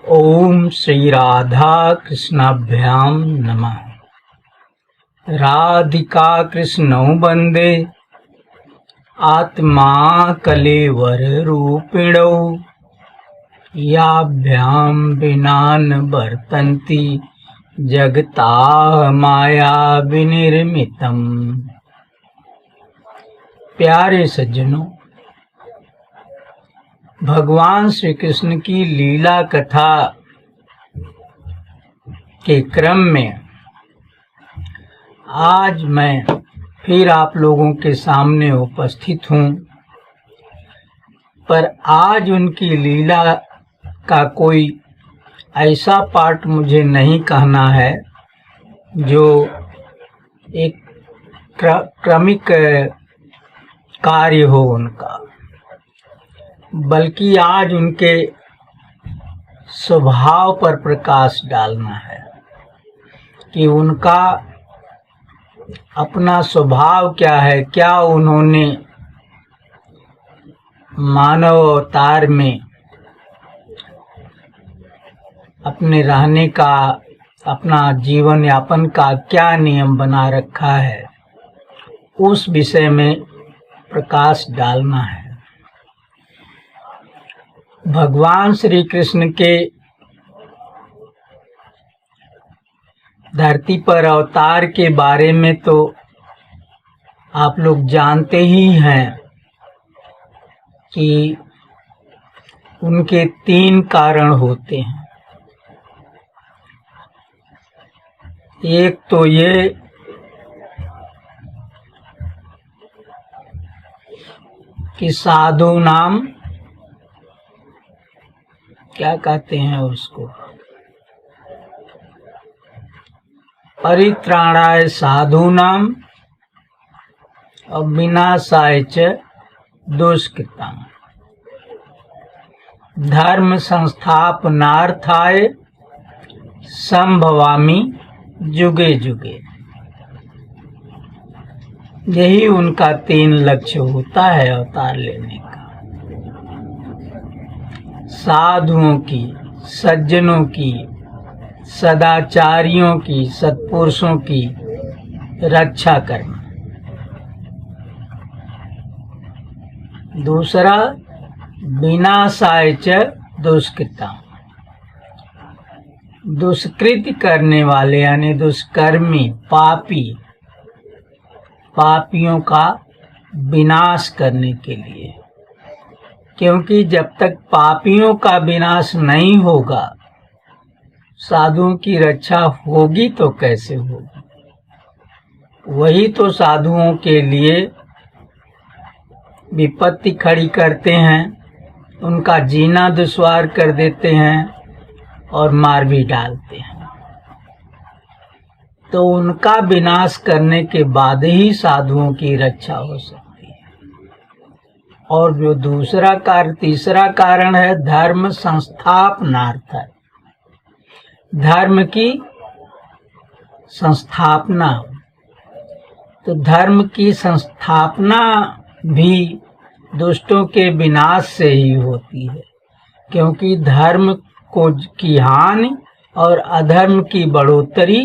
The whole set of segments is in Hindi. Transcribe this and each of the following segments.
ओम श्री राधा कृष्णाभ्याम नमः। राधिका कृष्णौ वंदे आत्मा कलेवर रूपिणौ याभ्यां विना न वर्तन्ति जगता माया विनिर्मितम्। प्यारे सज्जनों, भगवान श्री कृष्ण की लीला कथा के क्रम में आज मैं फिर आप लोगों के सामने उपस्थित हूँ। पर आज उनकी लीला का कोई ऐसा पार्ट मुझे नहीं कहना है जो एक क्रमिक कार्य हो उनका, बल्कि आज उनके स्वभाव पर प्रकाश डालना है कि उनका अपना स्वभाव क्या है, क्या उन्होंने मानव अवतार में अपने रहने का, अपना जीवन यापन का क्या नियम बना रखा है, उस विषय में प्रकाश डालना है। भगवान श्री कृष्ण के धरती पर अवतार के बारे में तो आप लोग जानते ही हैं कि उनके 3 कारण होते हैं। एक तो ये कि साधु नाम क्या कहते हैं उसको, परित्राणाय साधूनां और विनाशाय च दुष्कृताम्, धर्म संस्थापनार्थाय संभवामि जुगे जुगे। यही उनका 3 लक्ष्य होता है अवतार लेने का। साधुओं की, सज्जनों की, सदाचारियों की, सत्पुरुषों की रक्षा करना। दूसरा, विनाशाय च दुष्कृताम्, दुष्कृत करने वाले यानी दुष्कर्मी, पापियों का विनाश करने के लिए। क्योंकि जब तक पापियों का विनाश नहीं होगा, साधुओं की रक्षा होगी तो कैसे होगी। वही तो साधुओं के लिए विपत्ति खड़ी करते हैं, उनका जीना दुश्वार कर देते हैं और मार भी डालते हैं। तो उनका विनाश करने के बाद ही साधुओं की रक्षा हो सकती है। और जो तीसरा कारण है धर्म संस्थापनार्थ, धर्म की संस्थापना। तो धर्म की संस्थापना भी दुष्टों के विनाश से ही होती है, क्योंकि धर्म की हानि और अधर्म की बढ़ोतरी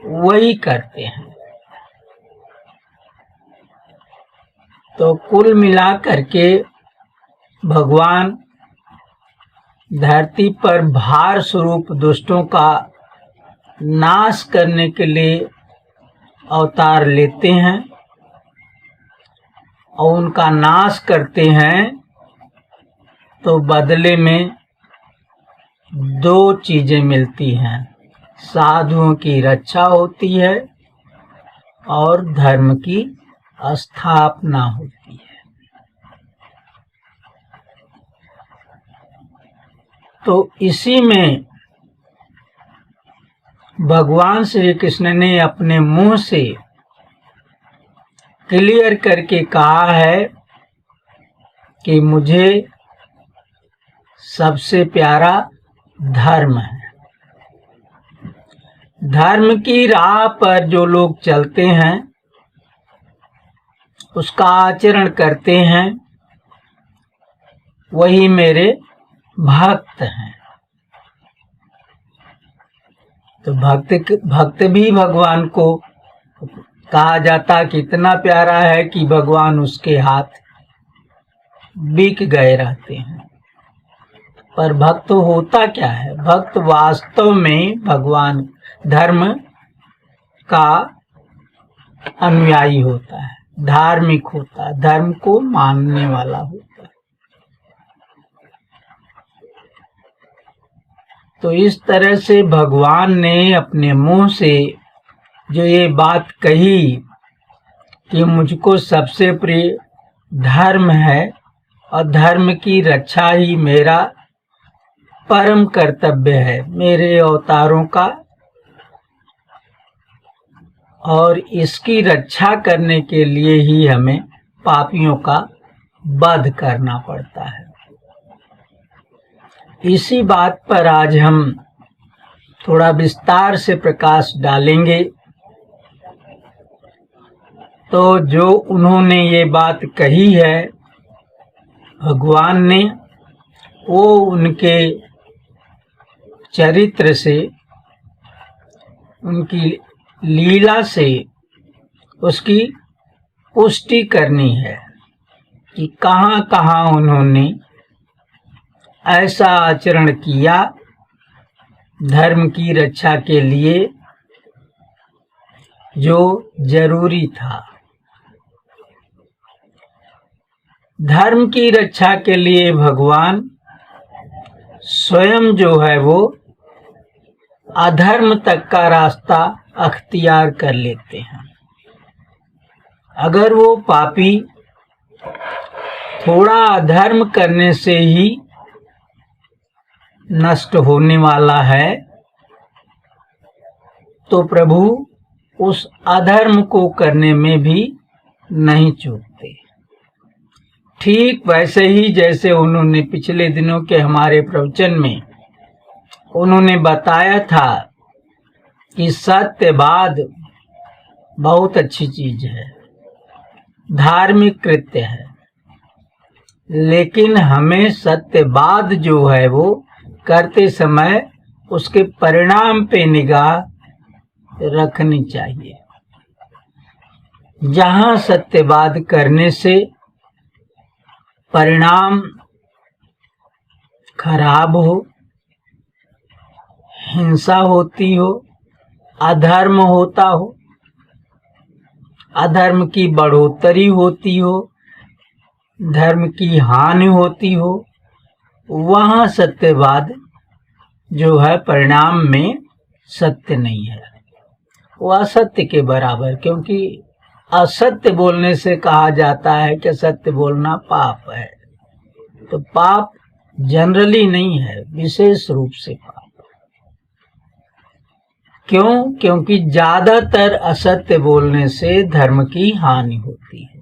वही करते हैं। तो कुल मिलाकर के भगवान धरती पर भार स्वरूप दुष्टों का नाश करने के लिए अवतार लेते हैं और उनका नाश करते हैं। तो बदले में 2 चीजें मिलती हैं, साधुओं की रक्षा होती है और धर्म की स्थापना होती है। तो इसी में भगवान श्री कृष्ण ने अपने मुंह से क्लियर करके कहा है कि मुझे सबसे प्यारा धर्म है। धर्म की राह पर जो लोग चलते हैं, उसका आचरण करते हैं, वही मेरे भक्त हैं। तो भक्त भी भगवान को कहा जाता कि इतना प्यारा है कि भगवान उसके हाथ बिक गए रहते हैं। पर भक्त होता क्या है? भक्त वास्तव में भगवान धर्म का अनुयायी होता है, धार्मिक होता है, धर्म को मानने वाला होता है। तो इस तरह से भगवान ने अपने मुंह से जो ये बात कही कि मुझको सबसे प्रिय धर्म है और धर्म की रक्षा ही मेरा परम कर्तव्य है मेरे अवतारों का, और इसकी रक्षा करने के लिए ही हमें पापियों का वध करना पड़ता है। इसी बात पर आज हम थोड़ा विस्तार से प्रकाश डालेंगे। तो जो उन्होंने ये बात कही है भगवान ने, वो उनके चरित्र से, उनकी लीला से उसकी पुष्टि करनी है कि कहाँ कहाँ उन्होंने ऐसा आचरण किया धर्म की रक्षा के लिए जो जरूरी था। धर्म की रक्षा के लिए भगवान स्वयं जो है वो अधर्म तक का रास्ता अख्तियार कर लेते हैं। अगर वो पापी थोड़ा अधर्म करने से ही नष्ट होने वाला है, तो प्रभु उस अधर्म को करने में भी नहीं चूकते। ठीक वैसे ही जैसे उन्होंने पिछले दिनों के हमारे प्रवचन में उन्होंने बताया था कि सत्यवाद बहुत अच्छी चीज है, धार्मिक कृत्य है, लेकिन हमें सत्यवाद जो है वो करते समय उसके परिणाम पे निगाह रखनी चाहिए। जहां सत्यवाद करने से परिणाम खराब हो, हिंसा होती हो, अधर्म होता हो, अधर्म की बढ़ोतरी होती हो, धर्म की हानि होती हो, वहां सत्यवाद जो है परिणाम में सत्य नहीं है, वो असत्य के बराबर। क्योंकि असत्य बोलने से कहा जाता है कि सत्य बोलना पाप है, तो पाप जनरली नहीं है, विशेष रूप से पाप। क्यों? क्योंकि ज्यादातर असत्य बोलने से धर्म की हानि होती है,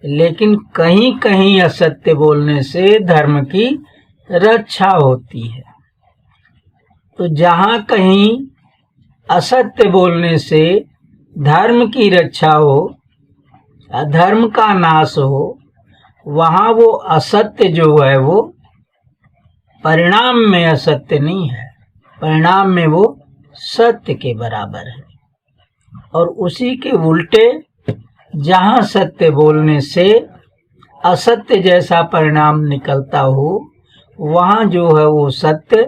लेकिन कहीं कहीं असत्य बोलने से धर्म की रक्षा होती है। तो जहां कहीं असत्य बोलने से धर्म की रक्षा हो, अधर्म का नाश हो, वहां वो असत्य जो है वो परिणाम में असत्य नहीं है, परिणाम में वो सत्य के बराबर है। और उसी के उल्टे जहां सत्य बोलने से असत्य जैसा परिणाम निकलता हो, वहां जो है वो सत्य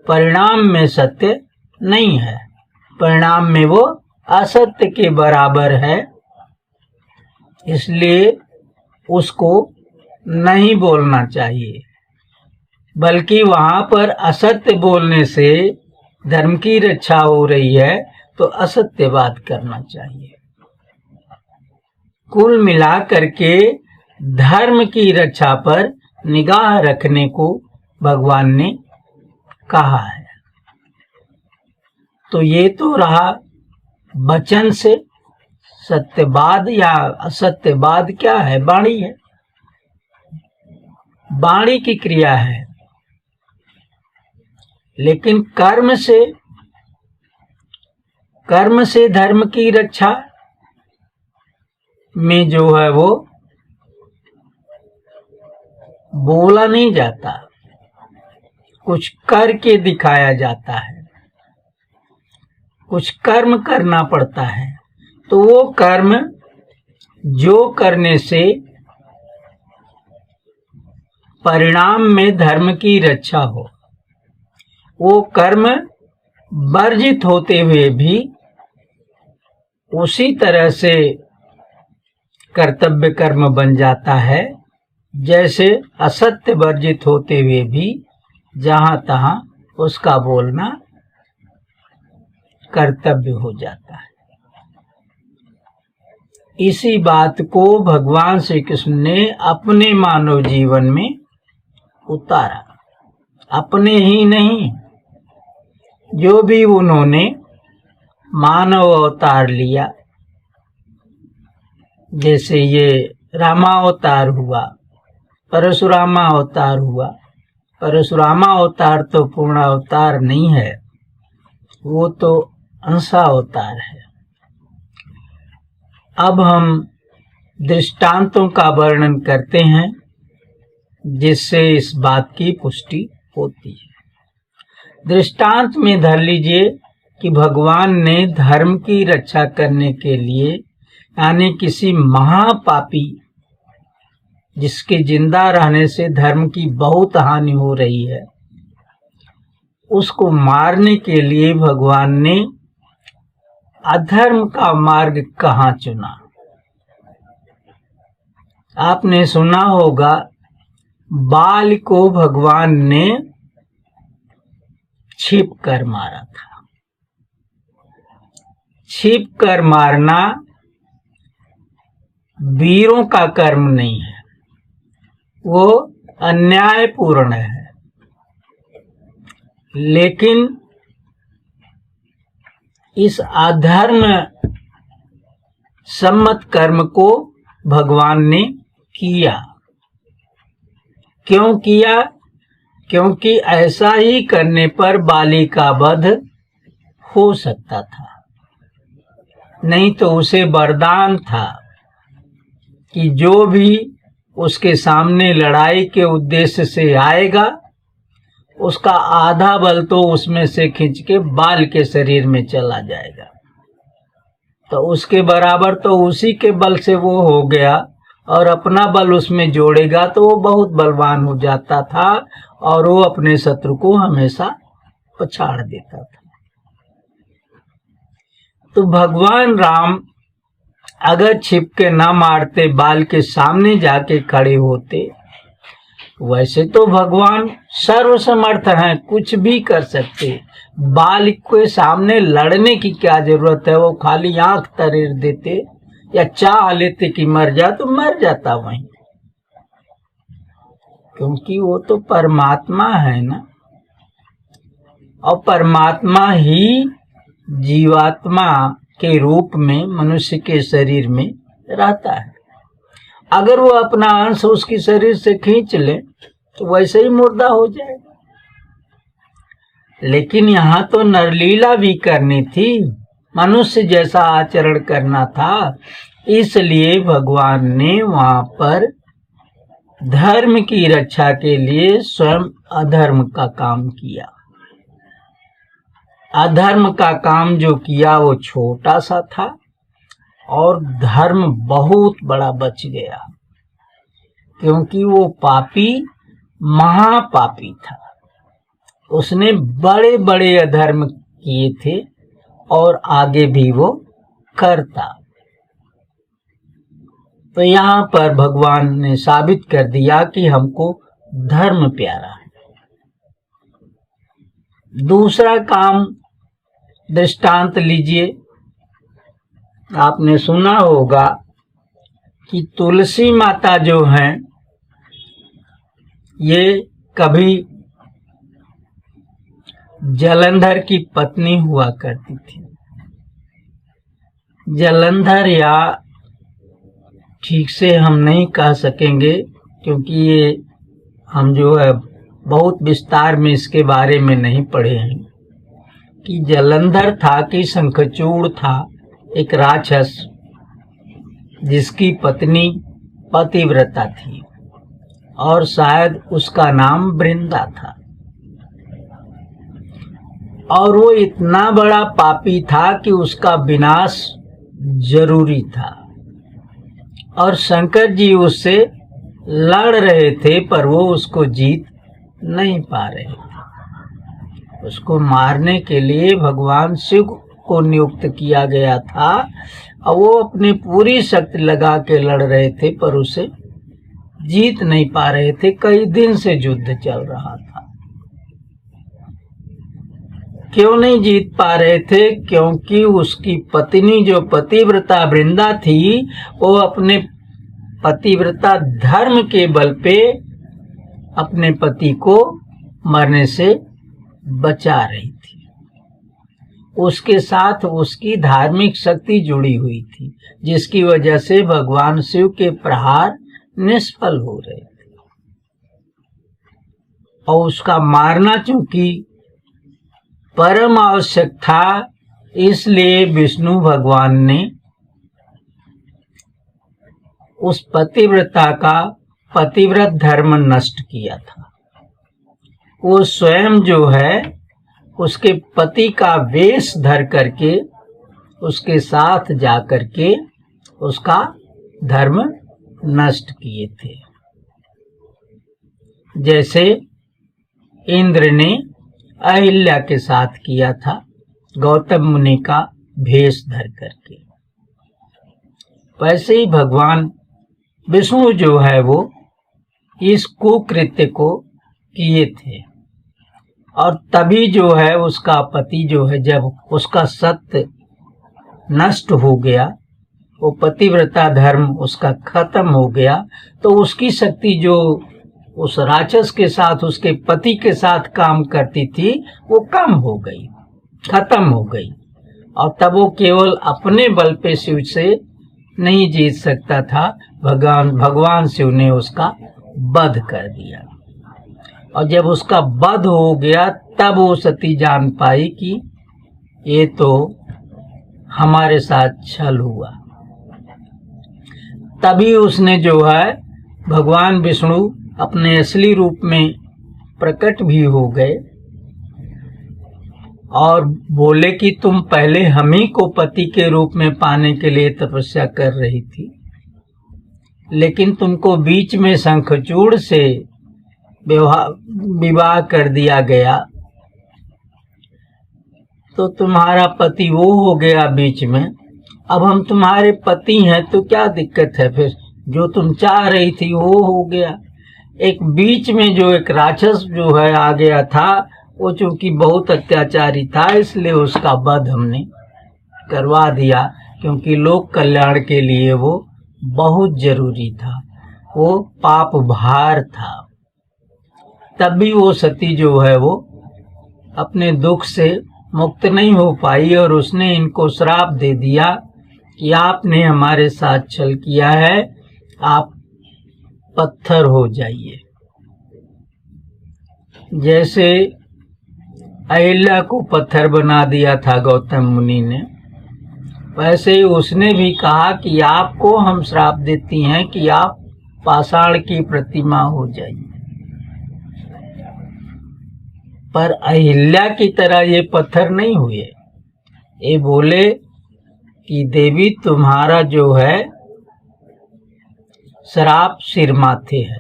परिणाम में सत्य नहीं है, परिणाम में वो असत्य के बराबर है। इसलिए उसको नहीं बोलना चाहिए, बल्कि वहां पर असत्य बोलने से धर्म की रक्षा हो रही है तो असत्यवाद करना चाहिए। कुल मिलाकर के धर्म की रक्षा पर निगाह रखने को भगवान ने कहा है। तो ये तो रहा वचन से। सत्यवाद या असत्यवाद क्या है? वाणी है, वाणी की क्रिया है। लेकिन कर्म से धर्म की रक्षा में जो है वो बोला नहीं जाता, कुछ करके दिखाया जाता है। कुछ कर्म करना पड़ता है, तो वो कर्म जो करने से परिणाम में धर्म की रक्षा हो, वो कर्म वर्जित होते हुए भी उसी तरह से कर्तव्य कर्म बन जाता है, जैसे असत्य वर्जित होते हुए भी जहां तहां उसका बोलना कर्तव्य हो जाता है। इसी बात को भगवान श्री कृष्ण ने अपने मानव जीवन में उतारा। अपने ही नहीं, जो भी उन्होंने मानव अवतार लिया, जैसे ये रामावतार हुआ, परशुरामा अवतार हुआ। परशुरामा अवतार तो पूर्ण अवतार नहीं है, वो तो अंशावतार है। अब हम दृष्टांतों का वर्णन करते हैं, जिससे इस बात की पुष्टि होती है। दृष्टांत में धर लीजिए कि भगवान ने धर्म की रक्षा करने के लिए, यानी किसी महापापी जिसके जिंदा रहने से धर्म की बहुत हानि हो रही है, उसको मारने के लिए भगवान ने अधर्म का मार्ग कहाँ चुना। आपने सुना होगा, बाल को भगवान ने छिप कर मारा था। छिप कर मारना वीरों का कर्म नहीं है, वो अन्यायपूर्ण है। लेकिन इस अधर्म सम्मत कर्म को भगवान ने किया। क्यों किया? क्योंकि ऐसा ही करने पर बाली का वध हो सकता था, नहीं तो उसे वरदान था कि जो भी उसके सामने लड़ाई के उद्देश्य से आएगा, उसका आधा बल तो उसमें से खींच के बाल के शरीर में चला जाएगा। तो उसके बराबर तो उसी के बल से वो हो गया, और अपना बल उसमें जोड़ेगा तो वो बहुत बलवान हो जाता था, और वो अपने शत्रु को हमेशा पछाड़ देता था। तो भगवान राम अगर छिप के ना मारते, बाल के सामने जाके खड़े होते, वैसे तो भगवान सर्वसमर्थ हैं, कुछ भी कर सकते। बाल के सामने लड़ने की क्या जरूरत है? वो खाली आंख तरेर देते या चाह लेते कि मर जा, तो मर जाता वहीं, क्योंकि वो तो परमात्मा है ना, और परमात्मा ही जीवात्मा के रूप में मनुष्य के शरीर में रहता है। अगर वो अपना अंश उसकी शरीर से खींच ले तो वैसे ही मुर्दा हो जाएगा। लेकिन यहाँ तो नरलीला भी करनी थी, मनुष्य जैसा आचरण करना था, इसलिए भगवान ने वहां पर धर्म की रक्षा के लिए स्वयं अधर्म का काम किया। अधर्म का काम जो किया वो छोटा सा था, और धर्म बहुत बड़ा बच गया, क्योंकि वो पापी महापापी था। उसने बड़े बड़े अधर्म किए थे और आगे भी वो करता। तो यहाँ पर भगवान ने साबित कर दिया कि हमको धर्म प्यारा है। दूसरा काम दृष्टांत लीजिए। आपने सुना होगा कि तुलसी माता जो हैं, ये कभी जलंधर की पत्नी हुआ करती थी। जलंधर, या ठीक से हम नहीं कह सकेंगे, क्योंकि ये हम जो है बहुत विस्तार में इसके बारे में नहीं पढ़े हैं कि जलंधर था कि शंखचूड़ था, एक राक्षस जिसकी पत्नी पतिव्रता थी, और शायद उसका नाम वृंदा था। और वो इतना बड़ा पापी था कि उसका विनाश जरूरी था। और शंकर जी उससे लड़ रहे थे, पर वो उसको जीत नहीं पा रहे थे। उसको मारने के लिए भगवान शिव को नियुक्त किया गया था और वो अपनी पूरी शक्ति लगा के लड़ रहे थे, पर उसे जीत नहीं पा रहे थे। कई दिन से युद्ध चल रहा था। क्यों नहीं जीत पा रहे थे? क्योंकि उसकी पत्नी जो पतिव्रता वृंदा थी, वो अपने पतिव्रता धर्म के बल पे अपने पति को मरने से बचा रही थी। उसके साथ उसकी धार्मिक शक्ति जुड़ी हुई थी, जिसकी वजह से भगवान शिव के प्रहार निष्फल हो रहे थे। और उसका मारना चूंकि परम आवश्यक था, इसलिए विष्णु भगवान ने उस पतिव्रता का पतिव्रत धर्म नष्ट किया था। वो स्वयं जो है उसके पति का वेश धर करके उसके साथ जाकर के उसका धर्म नष्ट किए थे। जैसे इंद्र ने अहिल्या के साथ किया था, गौतम मुनि का भेष धर करके। वैसे ही भगवान विष्णु जो है वो इस कुकृत्य को किए थे। और तभी जो है उसका पति जो है, जब उसका सत्य नष्ट हो गया, वो पतिव्रता धर्म उसका खत्म हो गया, तो उसकी शक्ति जो उस राक्षस के साथ, उसके पति के साथ काम करती थी, वो कम हो गई, खत्म हो गई। और तब वो केवल अपने बल पे शिव से नहीं जीत सकता था। भगवान शिव ने उसका वध कर दिया। और जब उसका वध हो गया, तब वो सती जान पाई कि ये तो हमारे साथ छल हुआ। तभी उसने जो है, भगवान विष्णु अपने असली रूप में प्रकट भी हो गए और बोले कि तुम पहले हम ही को पति के रूप में पाने के लिए तपस्या कर रही थी, लेकिन तुमको बीच में शंखचूड़ से विवाह कर दिया गया, तो तुम्हारा पति वो हो गया बीच में। अब हम तुम्हारे पति हैं तो क्या दिक्कत है? फिर जो तुम चाह रही थी वो हो गया। एक बीच में जो एक राक्षस जो है आ गया था, वो चूंकि बहुत अत्याचारी था, इसलिए उसका वध हमने करवा दिया, क्योंकि लोक कल्याण के लिए वो बहुत जरूरी था, वो पाप भार था। तब भी वो सती जो है वो अपने दुख से मुक्त नहीं हो पाई और उसने इनको श्राप दे दिया कि आपने हमारे साथ छल किया है, आप पत्थर हो जाइए। जैसे अहिल्या को पत्थर बना दिया था गौतम मुनि ने, वैसे ही उसने भी कहा कि आपको हम श्राप देती हैं कि आप पाषाण की प्रतिमा हो जाइए। पर अहिल्या की तरह ये पत्थर नहीं हुए। ये बोले कि देवी तुम्हारा जो है श्राप सिर माथे है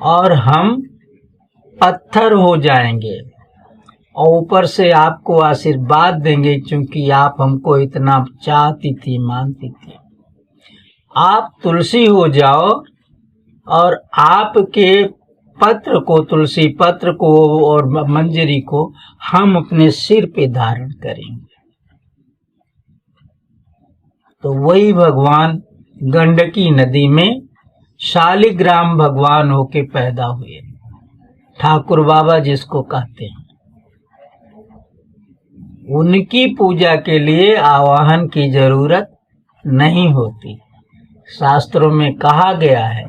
और हम पत्थर हो जाएंगे और ऊपर से आपको आशीर्वाद देंगे, क्योंकि आप हमको इतना चाहती थी, मानती थी। आप तुलसी हो जाओ और आपके पत्र को, तुलसी पत्र को और मंजरी को हम अपने सिर पे धारण करेंगे। तो वही भगवान गंडकी नदी में शालिग्राम भगवान होके पैदा हुए, ठाकुर बाबा जिसको कहते हैं। उनकी पूजा के लिए आवाहन की जरूरत नहीं होती। शास्त्रों में कहा गया है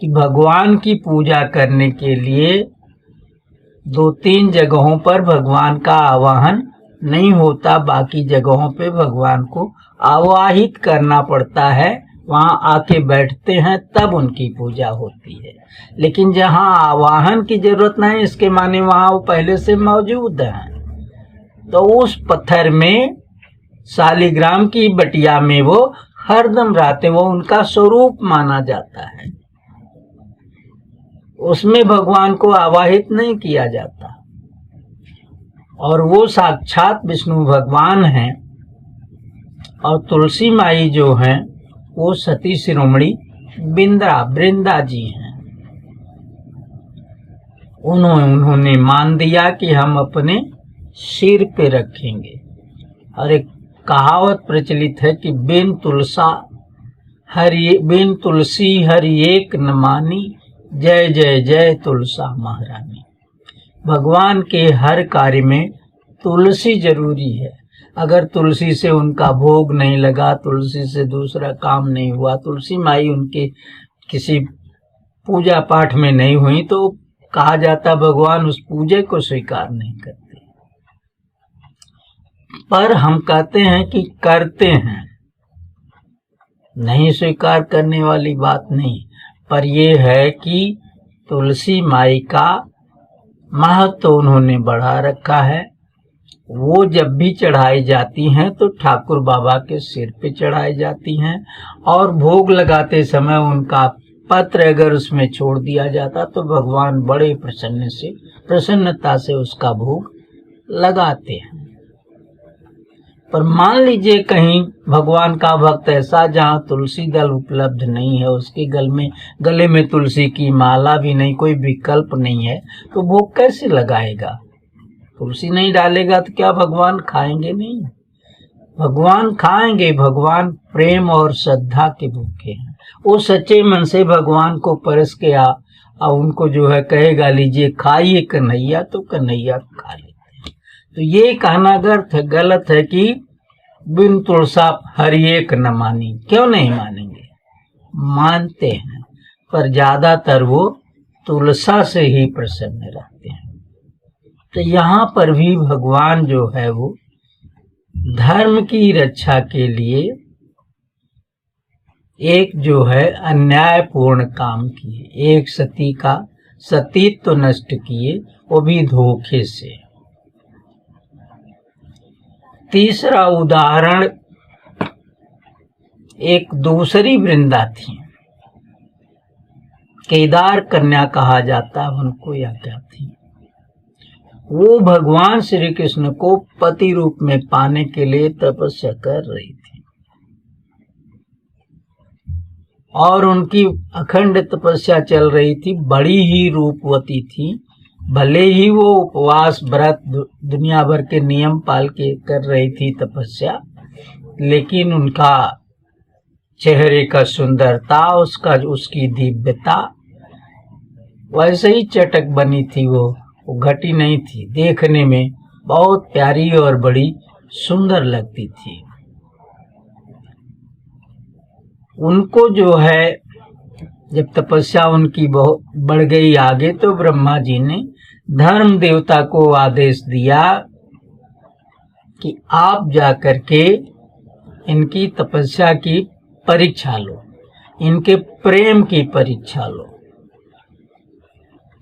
कि भगवान की पूजा करने के लिए 2-3 जगहों पर भगवान का आवाहन नहीं होता, बाकी जगहों पे भगवान को आवाहित करना पड़ता है, वहाँ आके बैठते हैं तब उनकी पूजा होती है। लेकिन जहाँ आवाहन की जरूरत नहीं, इसके माने वहाँ वो पहले से मौजूद हैं, तो उस पत्थर में शालिग्राम की बटिया में वो हरदम रहते, वो उनका स्वरूप माना जाता है। उसमें भगवान को आवाहित नहीं किया जाता, और वो साक्षात विष्णु भगवान हैं। और तुलसी माई जो हैं वो सती शिरोमणि वृंदा जी हैं। उन्होंने मान दिया कि हम अपने सिर पे रखेंगे। और एक कहावत प्रचलित है कि बिन तुलसी हर एक न मानी, जय जय जय तुलसा महारानी। भगवान के हर कार्य में तुलसी जरूरी है। अगर तुलसी से उनका भोग नहीं लगा, तुलसी से दूसरा काम नहीं हुआ, तुलसी माई उनके किसी पूजा पाठ में नहीं हुई, तो कहा जाता भगवान उस पूजे को स्वीकार नहीं करते। पर हम कहते हैं कि करते हैं, नहीं स्वीकार करने वाली बात नहीं। पर यह है कि तुलसी माई का महत्व उन्होंने बढ़ा रखा है। वो जब भी चढ़ाई जाती हैं तो ठाकुर बाबा के सिर पे चढ़ाई जाती हैं, और भोग लगाते समय उनका पत्र अगर उसमें छोड़ दिया जाता तो भगवान बड़े प्रसन्नता से उसका भोग लगाते हैं। पर मान लीजिए कहीं भगवान का भक्त ऐसा जहाँ तुलसी दल उपलब्ध नहीं है, उसके गले में तुलसी की माला भी नहीं, कोई विकल्प नहीं है, तो भोग कैसे लगाएगा? तुलसी नहीं डालेगा तो क्या भगवान खाएंगे? नहीं, भगवान खाएंगे। भगवान प्रेम और श्रद्धा के भूखे हैं। वो सच्चे मन से भगवान को परस के और उनको जो है कहेगा लीजिए खाइए कन्हैया, तो कन्हैया खा लेते हैं। तो ये कहना गलत है कि बिन तुलसा हर एक न मानी। क्यों नहीं मानेंगे? मानते हैं, पर ज्यादातर वो तुलसा से ही प्रसन्न रहते हैं। तो यहाँ पर भी भगवान जो है वो धर्म की रक्षा के लिए एक जो है अन्यायपूर्ण काम किए, एक सती का सतीत्व नष्ट किए, वो भी धोखे से। तीसरा उदाहरण, एक दूसरी वृंदा थी, केदार कन्या कहा जाता उनको, या क्या थी, वो भगवान श्री कृष्ण को पति रूप में पाने के लिए तपस्या कर रही थी, और उनकी अखंड तपस्या चल रही थी। बड़ी ही रूपवती थी। भले ही वो उपवास व्रत दुनिया भर के नियम पाल के कर रही थी तपस्या, लेकिन उनका चेहरे का सुंदरता, उसकी दिव्यता वैसे ही चटक बनी थी। वो घटी नहीं थी, देखने में बहुत प्यारी और बड़ी सुंदर लगती थी। उनको जो है जब तपस्या उनकी बहुत बढ़ गई आगे, तो ब्रह्मा जी ने धर्म देवता को आदेश दिया कि आप जाकर के इनकी तपस्या की परीक्षा लो, इनके प्रेम की परीक्षा लो।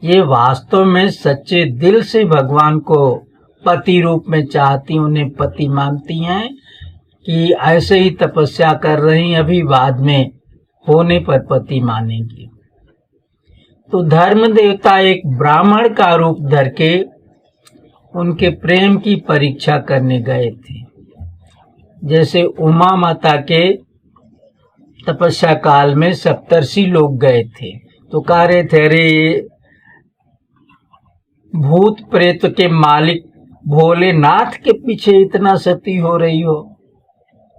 ये वास्तव में सच्चे दिल से भगवान को पति रूप में चाहती, उन्हें पति मानती हैं कि ऐसे ही तपस्या कर रही, अभी बाद में होने पर पति मानेंगी। तो धर्म देवता एक ब्राह्मण का रूप धर के उनके प्रेम की परीक्षा करने गए थे। जैसे उमा माता के तपस्या काल में सप्तर्षि लोग गए थे, तो कह रहे थे अरे भूत प्रेत के मालिक भोलेनाथ के पीछे इतना सती हो रही हो,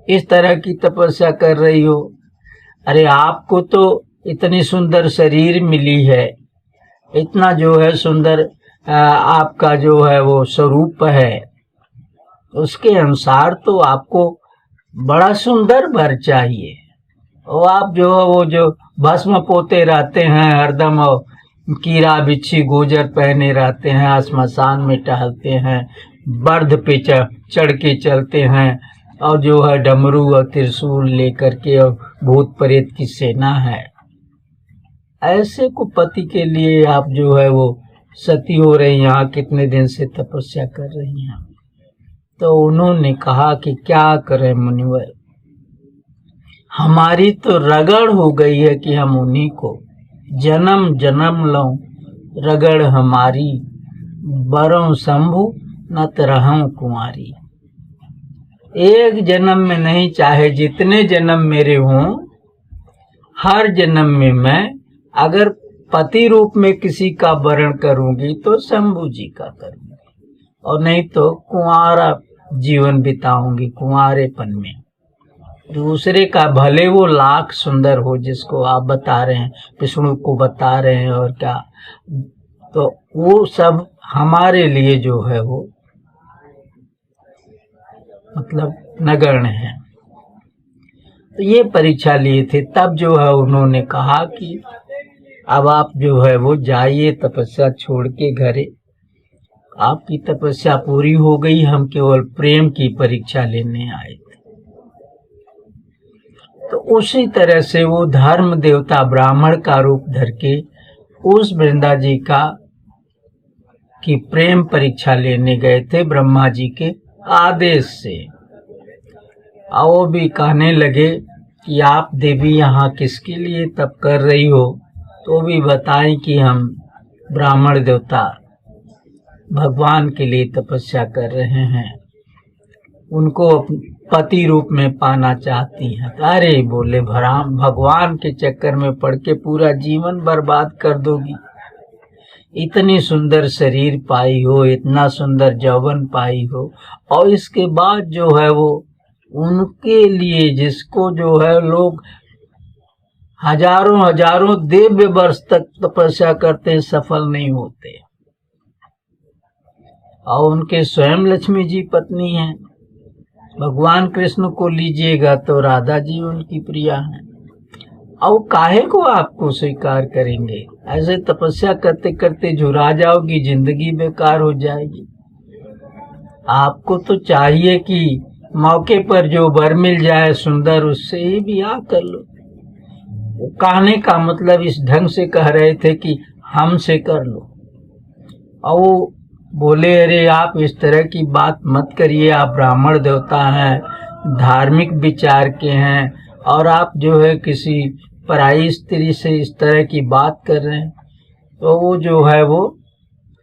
इस तरह की तपस्या कर रही हो, अरे आपको तो इतनी सुंदर शरीर मिली है, इतना जो है सुंदर आपका जो है वो स्वरूप है, उसके अनुसार तो आपको बड़ा सुंदर वर चाहिए। और आप जो है वो जो भस्म पोते रहते हैं हरदम, और कीड़ा बिच्छी गोजर पहने रहते हैं, श्मशान में टहलते हैं, बर्ध पे चढ़ के चलते हैं, और जो है डमरू और त्रिशूल लेकर के और भूत प्रेत की सेना है, ऐसे को पति के लिए आप जो है वो सती हो रही, यहाँ कितने दिन से तपस्या कर रही हैं। तो उन्होंने कहा कि क्या करें मुनिवर, हमारी तो रगड़ हो गई है कि हम उन्हीं को जन्म जन्म लो, रगड़ हमारी बरों शंभु न तरहूं कुंवारी। एक जन्म में नहीं, चाहे जितने जन्म मेरे हों, हर जन्म में मैं अगर पति रूप में किसी का वरण करूंगी तो शंभू जी का करूंगी, और नहीं तो कुंवारा जीवन बिताऊंगी, कुंवारेपन में। दूसरे का भले वो लाख सुंदर हो, जिसको आप बता रहे हैं, विष्णु को बता रहे हैं और क्या, तो वो सब हमारे लिए जो है वो मतलब नगण्य है। तो ये परीक्षा लिए थे। तब जो है उन्होंने कहा कि अब आप जो है वो जाइए तपस्या छोड़ के घरे, आपकी तपस्या पूरी हो गई, हम केवल प्रेम की परीक्षा लेने आए थे। तो उसी तरह से वो धर्म देवता ब्राह्मण का रूप धर के उस वृंदा जी की प्रेम परीक्षा लेने गए थे ब्रह्मा जी के आदेश से। और वो भी कहने लगे कि आप देवी यहाँ किसके लिए तप कर रही हो, तो भी बताएं कि हम ब्राह्मण देवता भगवान के लिए तपस्या कर रहे हैं, उनको पति रूप में पाना चाहती हैं। अरे बोले, भगवान के चक्कर में पड़ के पूरा जीवन बर्बाद कर दोगी। इतनी सुंदर शरीर पाई हो, इतना सुंदर यौवन पाई हो, और इसके बाद जो है वो उनके लिए जिसको जो है लोग हजारों हजारों दिव्य वर्ष तक तपस्या करते हैं, सफल नहीं होते। और उनके स्वयं लक्ष्मी जी पत्नी हैं। भगवान कृष्ण को लीजिएगा तो राधा जी उनकी प्रिया हैं। और काहे को आपको स्वीकार करेंगे? ऐसे तपस्या करते करते झुरा जाओगी, जिंदगी बेकार हो जाएगी। आपको तो चाहिए कि मौके पर जो वर मिल जाए सुंदर, उससे ही ब्याह कर लो। वो कहने का मतलब इस ढंग से कह रहे थे कि हमसे कर लो। और वो बोले, अरे आप इस तरह की बात मत करिए, आप ब्राह्मण देवता हैं, धार्मिक विचार के हैं, और आप जो है किसी पराई स्त्री से इस तरह की बात कर रहे हैं। तो वो जो है वो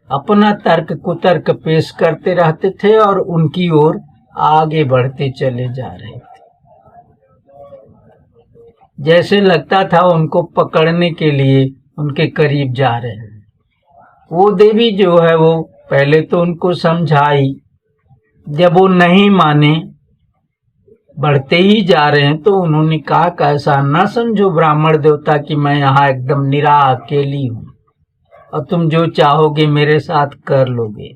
अपना तर्क कुतर्क पेश करते रहते थे और उनकी ओर आगे बढ़ते चले जा रहे थे। जैसे लगता था उनको पकड़ने के लिए उनके करीब जा रहे हैं। वो देवी जो है वो पहले तो उनको समझाई, जब वो नहीं माने, बढ़ते ही जा रहे हैं, तो उन्होंने कहा कि ऐसा न समझो ब्राह्मण देवता कि मैं यहाँ एकदम निरा अकेली हूँ और तुम जो चाहोगे मेरे साथ कर लोगे।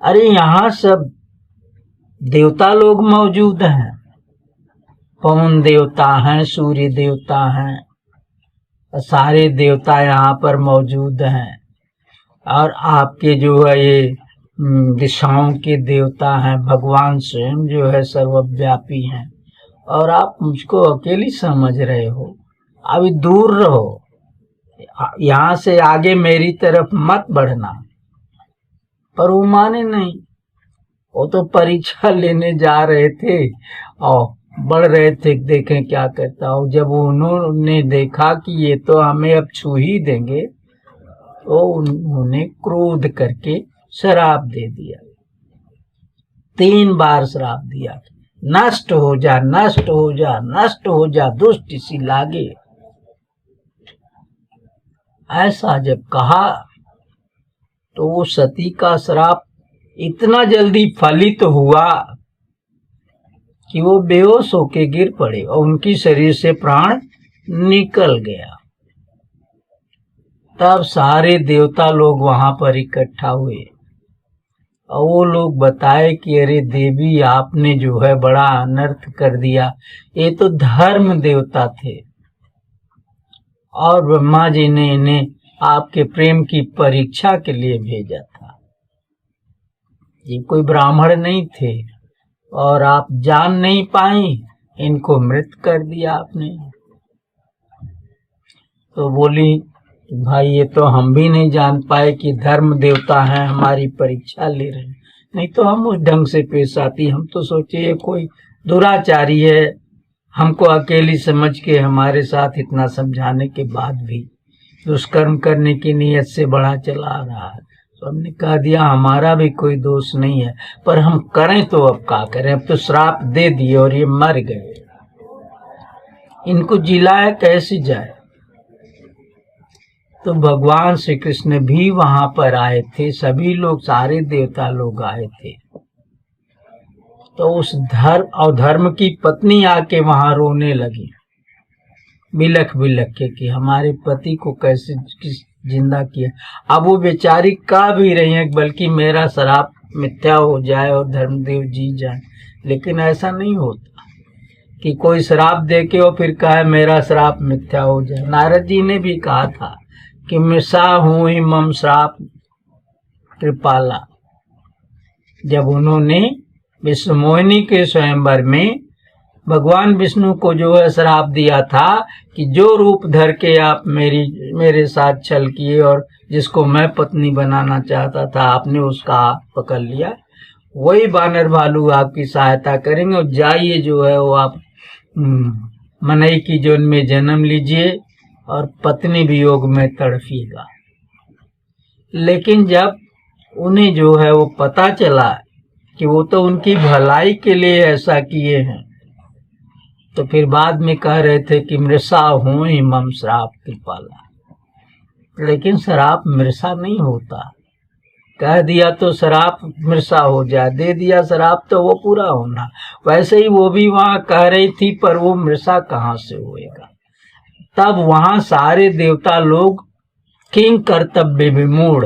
अरे यहाँ सब देवता लोग मौजूद हैं, पवन देवता हैं, सूर्य देवता हैं, सारे देवता यहाँ पर मौजूद हैं। और आपके जो है ये दिशाओं के देवता हैं, भगवान स्वयं जो है सर्वव्यापी हैं, और आप मुझको अकेली समझ रहे हो। अभी दूर रहो, यहाँ से आगे मेरी तरफ मत बढ़ना। पर वो माने नहीं, वो तो परीक्षा लेने जा रहे थे और बढ़ रहे थे, देखें क्या करता हो। जब उन्होंने देखा कि ये तो हमें अब छू ही देंगे, तो उन्होंने क्रोध करके श्राप दे दिया। 3 बार श्राप दिया, नष्ट हो जा, नष्ट हो जा, नष्ट हो जा, दुष्ट सी लागे। ऐसा जब कहा तो वो सती का श्राप इतना जल्दी फलित हुआ कि वो बेहोश होके गिर पड़े और उनकी शरीर से प्राण निकल गया। तब सारे देवता लोग वहां पर इकट्ठा हुए और वो लोग बताए कि अरे देवी, आपने जो है बड़ा अनर्थ कर दिया। ये तो धर्म देवता थे और ब्रह्मा जी ने इन्हें आपके प्रेम की परीक्षा के लिए भेजा था। ये कोई ब्राह्मण नहीं थे, और आप जान नहीं पाई, इनको मृत कर दिया आपने। तो बोली भाई ये तो हम भी नहीं जान पाए कि धर्म देवता हैं, हमारी परीक्षा ले रहे हैं, नहीं तो हम उस ढंग से पेश आती। हम तो सोचे ये कोई दुराचारी है, हमको अकेली समझ के हमारे साथ इतना समझाने के बाद भी दुष्कर्म करने की नीयत से बढ़ा चला आ रहा है। तो हमने कह दिया हमारा भी कोई दोष नहीं है, पर हम करें तो अब क्या करें, अब तो श्राप दे दिए और ये मर गए, इनको जिलाया कैसे जाए। तो भगवान श्री कृष्ण भी वहां पर आए थे, सभी लोग, सारे देवता लोग आए थे। तो उस धर्म की पत्नी आके वहां रोने लगी, बिलख बिलख के हमारे पति को कैसे जिंदा किया। अब वो बेचारी कह भी रही है बल्कि मेरा श्राप मिथ्या हो जाए और धर्मदेव जी जाए, लेकिन ऐसा नहीं होता कि कोई श्राप दे के और फिर कहे मेरा श्राप मिथ्या हो जाए। नारद जी ने भी कहा था कि मिसा हूं ही मम श्राप कृपाला, जब उन्होंने विष्णु मोहिनी के स्वयंवर में भगवान विष्णु को जो है श्राप दिया था कि जो रूप धर के आप मेरे साथ छल किए और जिसको मैं पत्नी बनाना चाहता था आपने उसका हाथ पकड़ लिया, वही बानर भालू आपकी सहायता करेंगे और जाइए जो है वो आप मनई की जोन में जन्म लीजिए और पत्नी वियोग में तड़फिएगा। लेकिन जब उन्हें जो है वो पता चला कि वो तो उनकी भलाई के लिए ऐसा किए हैं, तो फिर बाद में कह रहे थे कि मृषा हूं ही मम श्राप कृपाला। लेकिन श्राप मृषा नहीं होता, कह दिया तो श्राप मृषा हो जाए, दे दिया श्राप तो वो पूरा होना। वैसे ही वो भी वहां कह रही थी, पर वो मृषा कहाँ से होएगा। तब वहां सारे देवता लोग किंग कर्तव्य विमूढ़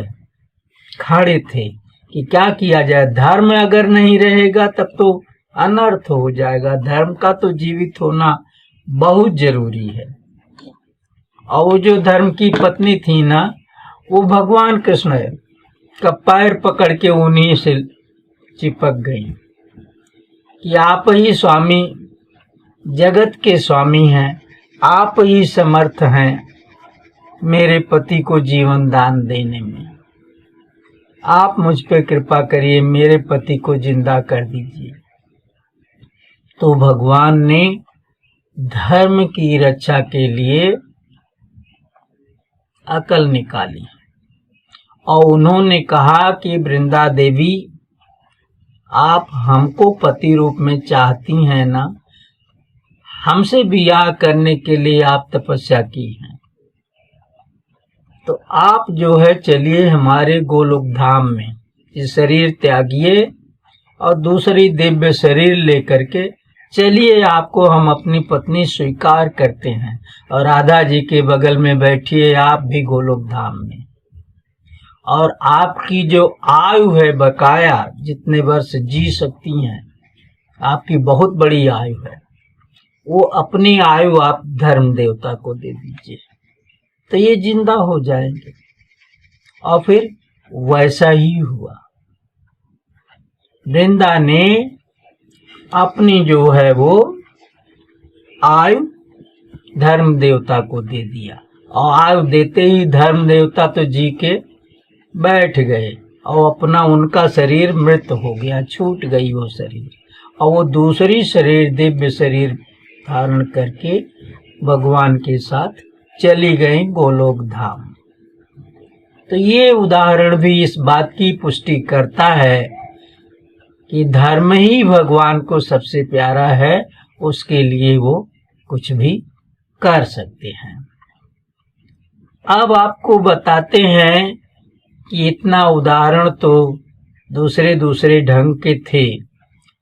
खड़े थे कि क्या किया जाए, धर्म अगर नहीं रहेगा तब तो अनर्थ हो जाएगा, धर्म का तो जीवित होना बहुत जरूरी है। और वो जो धर्म की पत्नी थी ना, वो भगवान कृष्ण का पैर पकड़ के उन्हीं से चिपक गई कि आप ही स्वामी, जगत के स्वामी हैं, आप ही समर्थ हैं मेरे पति को जीवन दान देने में, आप मुझ पे कृपा करिए, मेरे पति को जिंदा कर दीजिए। तो भगवान ने धर्म की रक्षा के लिए अकल निकाली और उन्होंने कहा कि वृंदा देवी आप हमको पति रूप में चाहती हैं ना, हमसे विवाह करने के लिए आप तपस्या की है, तो आप जो है चलिए हमारे गोलोक धाम में, ये शरीर त्यागिए और दूसरी दिव्य शरीर लेकर के चलिए, आपको हम अपनी पत्नी स्वीकार करते हैं और राधा जी के बगल में बैठिए आप भी गोलोक धाम में, और आपकी जो आयु है बकाया, जितने वर्ष जी सकती हैं, आपकी बहुत बड़ी आयु है, वो अपनी आयु आप धर्म देवता को दे दीजिए, तो ये जिंदा हो जाएंगे। और फिर वैसा ही हुआ, वृंदा ने अपनी जो है वो आयु धर्म देवता को दे दिया, और आयु देते ही धर्म देवता तो जी के बैठ गए और अपना उनका शरीर मृत हो गया, छूट गई वो शरीर, और वो दूसरी शरीर दिव्य शरीर धारण करके भगवान के साथ चली गई गोलोक धाम। तो ये उदाहरण भी इस बात की पुष्टि करता है कि धर्म ही भगवान को सबसे प्यारा है, उसके लिए वो कुछ भी कर सकते हैं। अब आपको बताते हैं कि इतना उदाहरण तो दूसरे दूसरे ढंग के थे।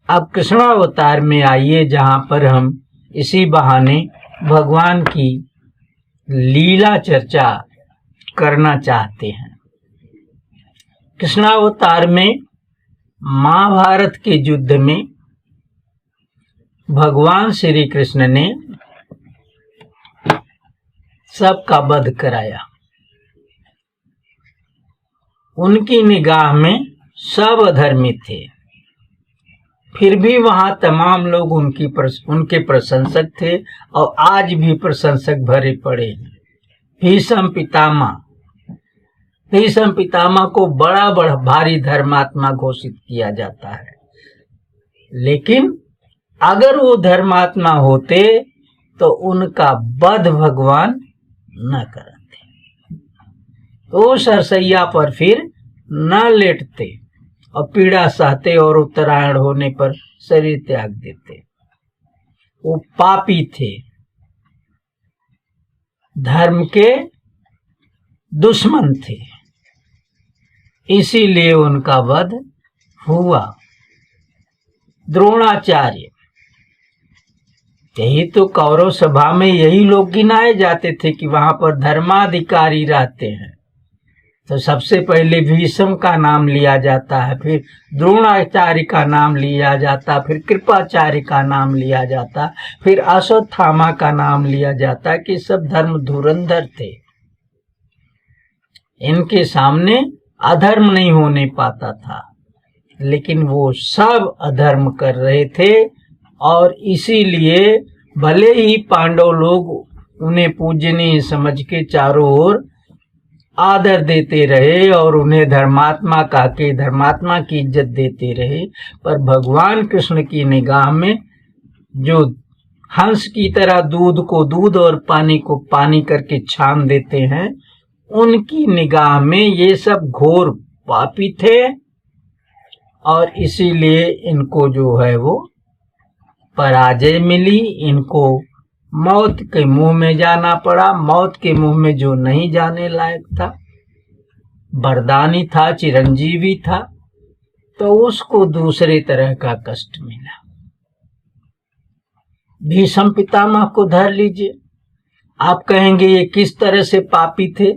अब कृष्णावतार में आइए, जहां पर हम इसी बहाने भगवान की लीला चर्चा करना चाहते हैं। कृष्णावतार में महाभारत के युद्ध में भगवान श्री कृष्ण ने सबका वध कराया। उनकी निगाह में सब अधर्मी थे, फिर भी वहां तमाम लोग उनके प्रशंसक थे और आज भी प्रशंसक भरे पड़े हैं। भीष्म पितामह को बड़ा बड़ा भारी धर्मात्मा घोषित किया जाता है, लेकिन अगर वो धर्मात्मा होते तो उनका वध भगवान न करते, तो सरसैया पर फिर न लेटते और पीड़ा सहते और उत्तरायण होने पर शरीर त्याग देते। वो पापी थे, धर्म के दुश्मन थे, इसीलिए उनका वध हुआ। द्रोणाचार्य, यही तो कौरव सभा में यही लोग गिनाए जाते थे कि वहां पर धर्माधिकारी रहते हैं, तो सबसे पहले भीष्म का नाम लिया जाता है, फिर द्रोणाचार्य का नाम लिया जाता, फिर कृपाचार्य का नाम लिया जाता, फिर अश्वत्थामा का नाम लिया जाता कि सब धर्म धुरंधर थे, इनके सामने अधर्म नहीं होने पाता था। लेकिन वो सब अधर्म कर रहे थे और इसीलिए भले ही पांडव लोग उन्हें पूजनीय समझ के चारों ओर आदर देते रहे और उन्हें धर्मात्मा कह के धर्मात्मा की इज्जत देते रहे, पर भगवान कृष्ण की निगाह में जो हंस की तरह दूध को दूध और पानी को पानी करके छान देते हैं, उनकी निगाह में ये सब घोर पापी थे और इसीलिए इनको जो है वो पराजय मिली, इनको मौत के मुंह में जाना पड़ा। मौत के मुंह में जो नहीं जाने लायक था, वरदानी था, चिरंजीवी था, तो उसको दूसरे तरह का कष्ट मिला। भीष्म पितामह को धर लीजिए, आप कहेंगे ये किस तरह से पापी थे?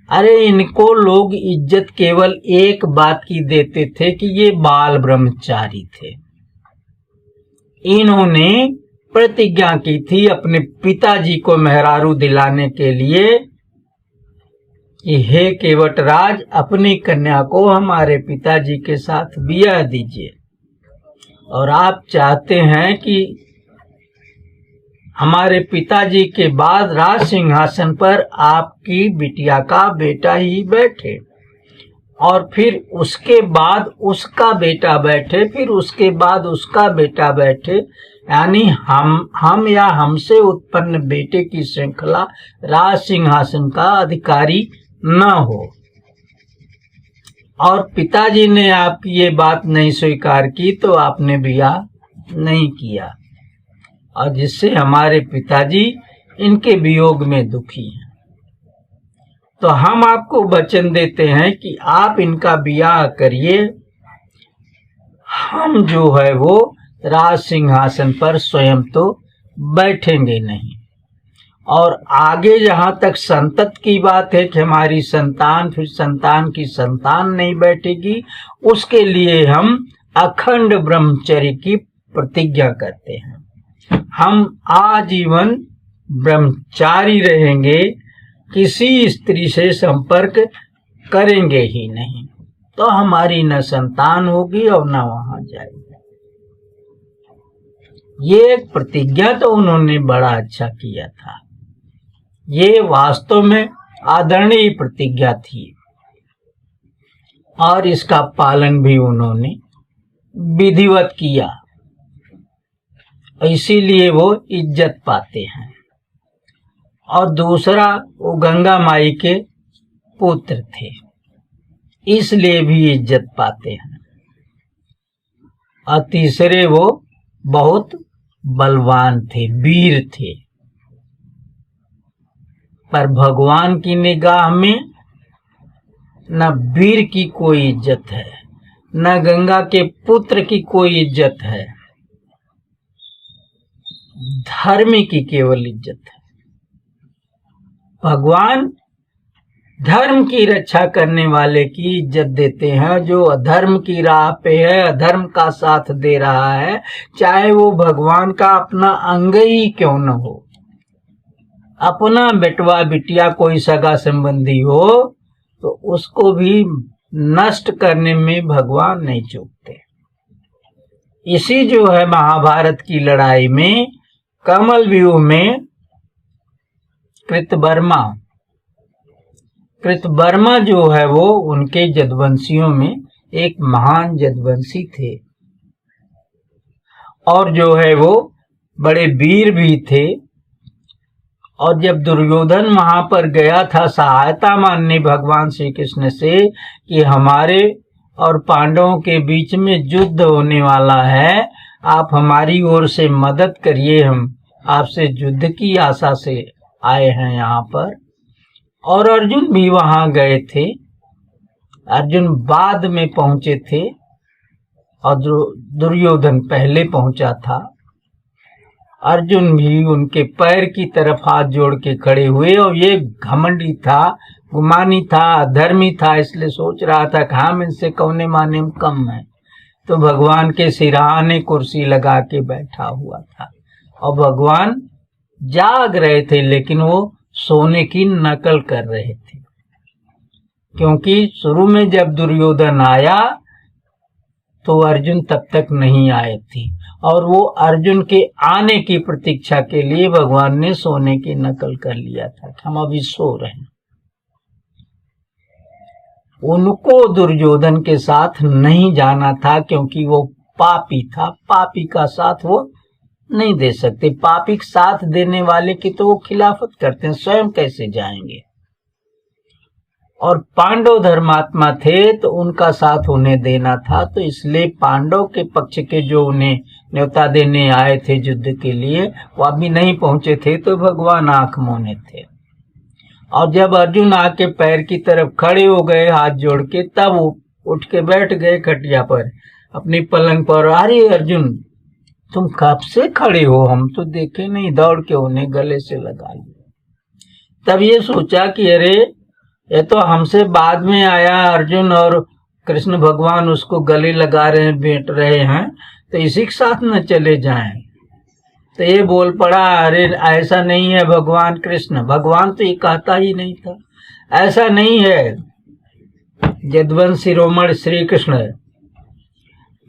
अरे इनको लोग इज्जत केवल एक बात की देते थे कि ये बाल ब्रह्मचारी थे। इन्होंने प्रतिज्ञा की थी अपने पिताजी को मेहरारू दिलाने के लिए कि हे केवटराज, अपनी कन्या को हमारे पिताजी के साथ ब्याह दीजिए, और आप चाहते हैं कि हमारे पिताजी के बाद राज सिंहासन पर आपकी बिटिया का बेटा ही बैठे, और फिर उसके बाद उसका बेटा बैठे, फिर उसके बाद उसका बेटा बैठे, यानी हम या हमसे उत्पन्न बेटे की श्रृंखला राज सिंहासन का अधिकारी न हो। और पिताजी ने आपकी ये बात नहीं स्वीकार की तो आपने ब्याह नहीं किया, और जिससे हमारे पिताजी इनके वियोग में दुखी हैं। तो हम आपको वचन देते हैं कि आप इनका ब्याह करिए, हम जो है वो राज सिंहासन पर स्वयं तो बैठेंगे नहीं। और आगे जहां तक संतत की बात है कि हमारी संतान फिर संतान की संतान नहीं बैठेगी, उसके लिए हम अखंड ब्रह्मचर्य की प्रतिज्ञा करते हैं। हम आजीवन ब्रह्मचारी रहेंगे, किसी स्त्री से संपर्क करेंगे ही नहीं, तो हमारी न संतान होगी और न वहां जाएगी। ये प्रतिज्ञा तो उन्होंने बड़ा अच्छा किया था, ये वास्तव में आदरणीय प्रतिज्ञा थी और इसका पालन भी उन्होंने विधिवत किया, इसीलिए वो इज्जत पाते हैं। और दूसरा, वो गंगा माई के पुत्र थे, इसलिए भी इज्जत पाते हैं। और तीसरे, वो बहुत बलवान थे, वीर थे, पर भगवान की निगाह में न वीर की कोई इज्जत है, न गंगा के पुत्र की कोई इज्जत है, धर्म की केवल इज्जत है। भगवान धर्म की रक्षा करने वाले की इज्जत देते हैं, जो अधर्म की राह पे है, अधर्म का साथ दे रहा है, चाहे वो भगवान का अपना अंग ही क्यों न हो, अपना बेटवा बिटिया कोई सगा संबंधी हो, तो उसको भी नष्ट करने में भगवान नहीं चूकते। इसी जो है महाभारत की लड़ाई में कमल व्यूह में कृतवर्मा जो है वो उनके जदवंशियों में एक महान जदवंशी थे और जो है वो बड़े वीर भी थे। और जब दुर्योधन वहां पर गया था सहायता मांगने भगवान श्री कृष्ण से कि हमारे और पांडवों के बीच में युद्ध होने वाला है, आप हमारी ओर से मदद करिए, हम आपसे युद्ध की आशा से आए हैं यहाँ पर। और अर्जुन भी वहां गए थे। अर्जुन बाद में पहुंचे थे और दुर्योधन पहले पहुंचा था। अर्जुन भी उनके पैर की तरफ हाथ जोड़ के खड़े हुए और ये घमंडी था, गुमानी था, अधर्मी था, इसलिए सोच रहा था कि हम इनसे कौने माने में कम है। तो भगवान के सिरहाने कुर्सी लगा के बैठा हुआ था और भगवान जाग रहे थे, लेकिन वो सोने की नकल कर रहे थे। क्योंकि शुरू में जब दुर्योधन आया तो अर्जुन तब तक नहीं आए थे और वो अर्जुन के आने की प्रतीक्षा के लिए भगवान ने सोने की नकल कर लिया था। हम अभी सो रहे हैं। उनको दुर्योधन के साथ नहीं जाना था क्योंकि वो पापी था। पापी का साथ वो नहीं दे सकते। पापी का साथ देने वाले की तो वो खिलाफत करते हैं, स्वयं कैसे जाएंगे। और पांडव धर्मात्मा थे तो उनका साथ उन्हें देना था, तो इसलिए पांडव के पक्ष के जो उन्हें न्योता देने आए थे युद्ध के लिए वो अभी नहीं पहुंचे थे, तो भगवान आंख मूंदे थे। और जब अर्जुन आके पैर की तरफ खड़े हो गए हाथ जोड़ के, तब वो उठ के बैठ गए खटिया पर अपनी पलंग पर। अरे अर्जुन तुम कब से खड़े हो, हम तो देखे नहीं। दौड़ के उन्हें गले से लगा लिया। तब ये सोचा कि अरे ये तो हमसे बाद में आया अर्जुन और कृष्ण भगवान उसको गले लगा रहे हैं, बैठ रहे हैं, तो इसी के साथ न चले जाएं। तो ये बोल पड़ा अरे ऐसा नहीं है भगवान कृष्ण। भगवान तो ये कहता ही नहीं था, ऐसा नहीं है जदवंश शिरोमणि श्री कृष्ण,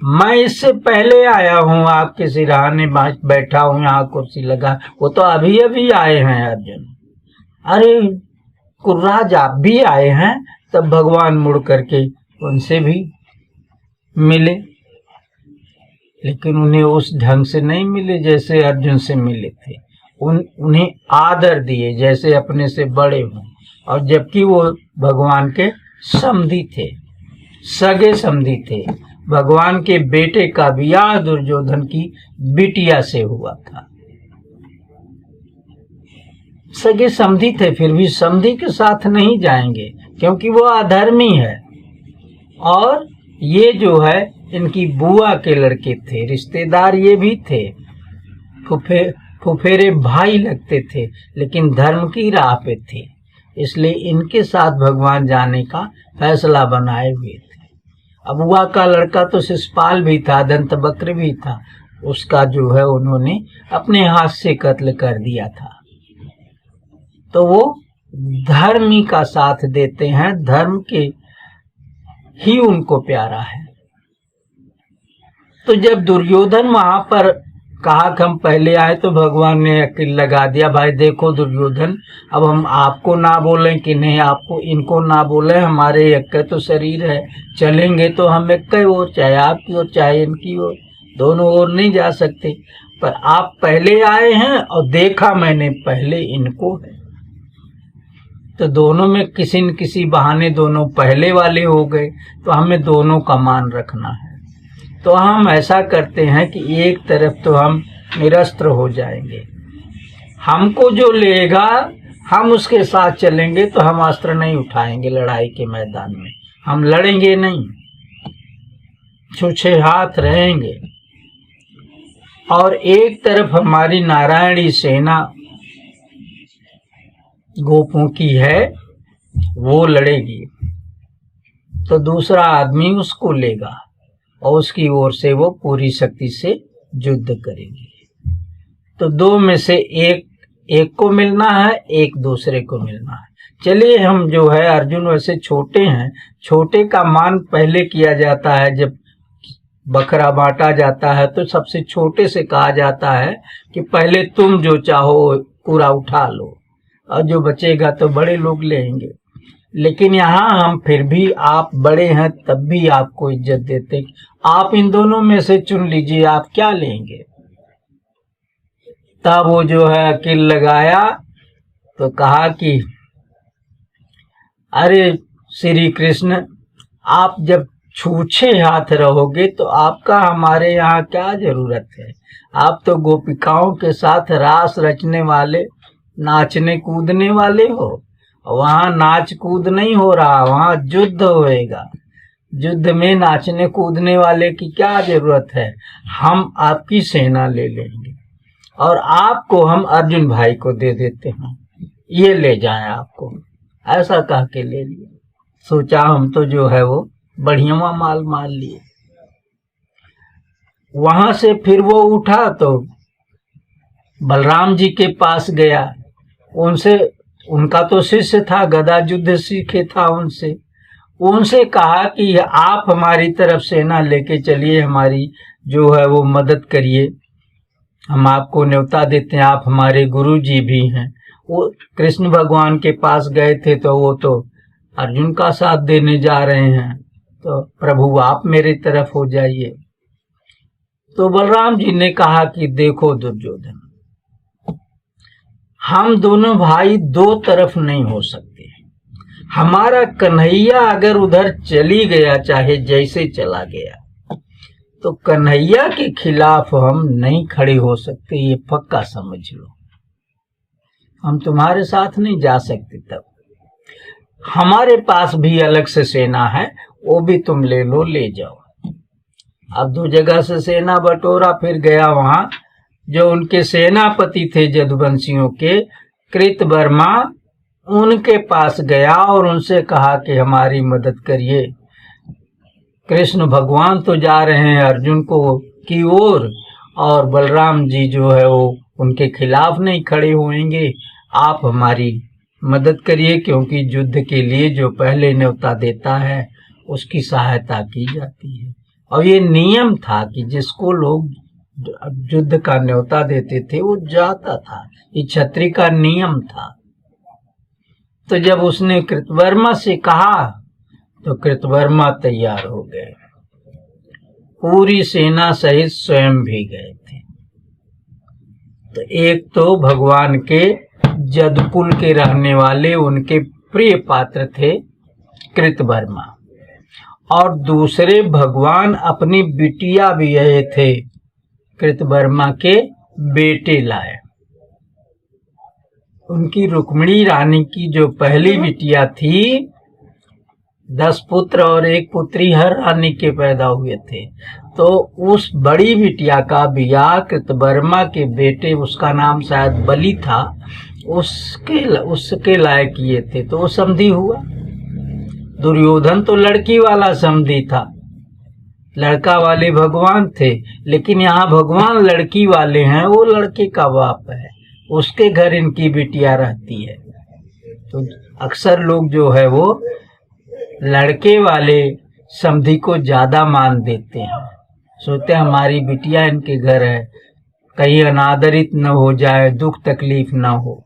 मैं इससे पहले आया हूँ, आपके सिरहाने बैठा हूँ, यहाँ कुर्सी लगा। वो तो अभी अभी आए हैं अर्जुन। अरे कुर्राज आप भी आए हैं। तब भगवान मुड़ करके उनसे भी मिले, लेकिन उन्हें उस ढंग से नहीं मिले जैसे अर्जुन से मिले थे। उन्हें आदर दिए जैसे अपने से बड़े हों, और जबकि वो भगवान के समधी थे, सगे समधी थे। भगवान के बेटे का विवाह दुर्योधन की बिटिया से हुआ था। सगे समधी थे, फिर भी समधी के साथ नहीं जाएंगे क्योंकि वो अधर्मी है। और ये जो है इनकी बुआ के लड़के थे, रिश्तेदार ये भी थे, फुफेरे भाई लगते थे, लेकिन धर्म की राह पे थे, इसलिए इनके साथ भगवान जाने का फैसला बनाए हुए थे। अब बुआ का लड़का तो शिशुपाल भी था, दंतवक्र भी था, उसका जो है उन्होंने अपने हाथ से कत्ल कर दिया था। तो वो धर्मी का साथ देते हैं, धर्म के ही उनको प्यारा है। तो जब दुर्योधन वहां पर कहा कि हम पहले आए, तो भगवान ने अकील लगा दिया, भाई देखो दुर्योधन, अब हम आपको ना बोलें कि नहीं, आपको इनको ना बोले, हमारे एक तो शरीर है, चलेंगे तो हम एक ओर, चाहे आपकी ओर चाहे इनकी ओर, दोनों ओर नहीं जा सकते। पर आप पहले आए हैं और देखा मैंने पहले इनको है, तो दोनों में किसी न किसी बहाने दोनों पहले वाले हो गए, तो हमें दोनों का मान रखना है। तो हम ऐसा करते हैं कि एक तरफ तो हम निरस्त्र हो जाएंगे, हमको जो लेगा हम उसके साथ चलेंगे, तो हम अस्त्र नहीं उठाएंगे लड़ाई के मैदान में, हम लड़ेंगे नहीं, छूछे हाथ रहेंगे। और एक तरफ हमारी नारायणी सेना गोपों की है, वो लड़ेगी, तो दूसरा आदमी उसको लेगा और उसकी ओर से वो पूरी शक्ति से युद्ध करेंगे। तो दो में से एक को मिलना है, एक दूसरे को मिलना है। चलिए हम जो है, अर्जुन वैसे छोटे हैं, छोटे का मान पहले किया जाता है जब बकरा बांटा जाता है तो सबसे छोटे से कहा जाता है कि पहले तुम जो चाहो पूरा उठा लो, और जो बचेगा तो बड़े लोग लेंगे। लेकिन यहाँ हम फिर भी, आप बड़े हैं तब भी आपको इज्जत देते हैं। आप इन दोनों में से चुन लीजिए, आप क्या लेंगे। तब वो जो है अकील लगाया तो कहा कि अरे श्री कृष्ण, आप जब छूछे हाथ रहोगे तो आपका हमारे यहाँ क्या जरूरत है। आप तो गोपिकाओं के साथ रास रचने वाले, नाचने कूदने वाले हो। वहाँ नाच कूद नहीं हो रहा, वहाँ युद्ध होएगा। युद्ध में नाचने कूदने वाले की क्या जरूरत है। हम आपकी सेना ले लेंगे और आपको हम अर्जुन भाई को दे देते हैं, ये ले जाएं आपको। ऐसा कह के ले लिया। सोचा हम तो जो है वो बढ़िया माल मार लिए। वहां से फिर वो उठा तो बलराम जी के पास गया। उनसे, उनका तो शिष्य था, गदा युद्ध सीखे था उनसे कहा कि आप हमारी तरफ सेना लेके चलिए, हमारी जो है वो मदद करिए, हम आपको न्योता देते हैं, आप हमारे गुरु जी भी हैं। वो कृष्ण भगवान के पास गए थे तो वो तो अर्जुन का साथ देने जा रहे हैं, तो प्रभु आप मेरी तरफ हो जाइए। तो बलराम जी ने कहा कि देखो दुर्योधन, हम दोनों भाई दो तरफ नहीं हो सकते। हमारा कन्हैया अगर उधर चली गया, चाहे जैसे चला गया, तो कन्हैया के खिलाफ हम नहीं खड़े हो सकते, ये पक्का समझ लो। हम तुम्हारे साथ नहीं जा सकते। तब हमारे पास भी अलग से सेना है, वो भी तुम ले लो, ले जाओ। अब दो जगह से सेना बटोरा, फिर गया वहां जो उनके सेनापति थे यदुवंशियों के, कृतवर्मा, उनके पास गया और उनसे कहा कि हमारी मदद करिए। कृष्ण भगवान तो जा रहे हैं अर्जुन को की ओर, और बलराम जी जो है वो उनके खिलाफ नहीं खड़े होंगे, आप हमारी मदद करिए, क्योंकि युद्ध के लिए जो पहले न्योता देता है उसकी सहायता की जाती है। और ये नियम था कि जिसको लोग युद्ध का न्योता देते थे वो जाता था, ये क्षत्रिय का नियम था। तो जब उसने कृतवर्मा से कहा तो कृतवर्मा तैयार हो गए, पूरी सेना सहित स्वयं भी गए थे। तो एक तो भगवान के जदकुल के रहने वाले उनके प्रिय पात्र थे कृतवर्मा, और दूसरे भगवान अपनी बिटिया भी आए थे, कृतवर्मा के बेटे लाए। उनकी रुक्मिणी रानी की जो पहली बिटिया थी, 10 पुत्र और 1 पुत्री हर रानी के पैदा हुए थे, तो उस बड़ी बिटिया का बियाह कृतवर्मा के बेटे, उसका नाम शायद बलि था, उसके लायक किए थे। तो वो समधी हुआ। दुर्योधन तो लड़की वाला समधी था, लड़का वाले भगवान थे, लेकिन यहाँ भगवान लड़की वाले हैं, वो लड़के का बाप है, उसके घर इनकी बिटिया रहती है। तो अक्सर लोग जो है वो लड़के वाले समधी को ज्यादा मान देते हैं, सोचते हैं हमारी बिटिया इनके घर है, कहीं अनादरित न हो जाए, दुख तकलीफ न हो,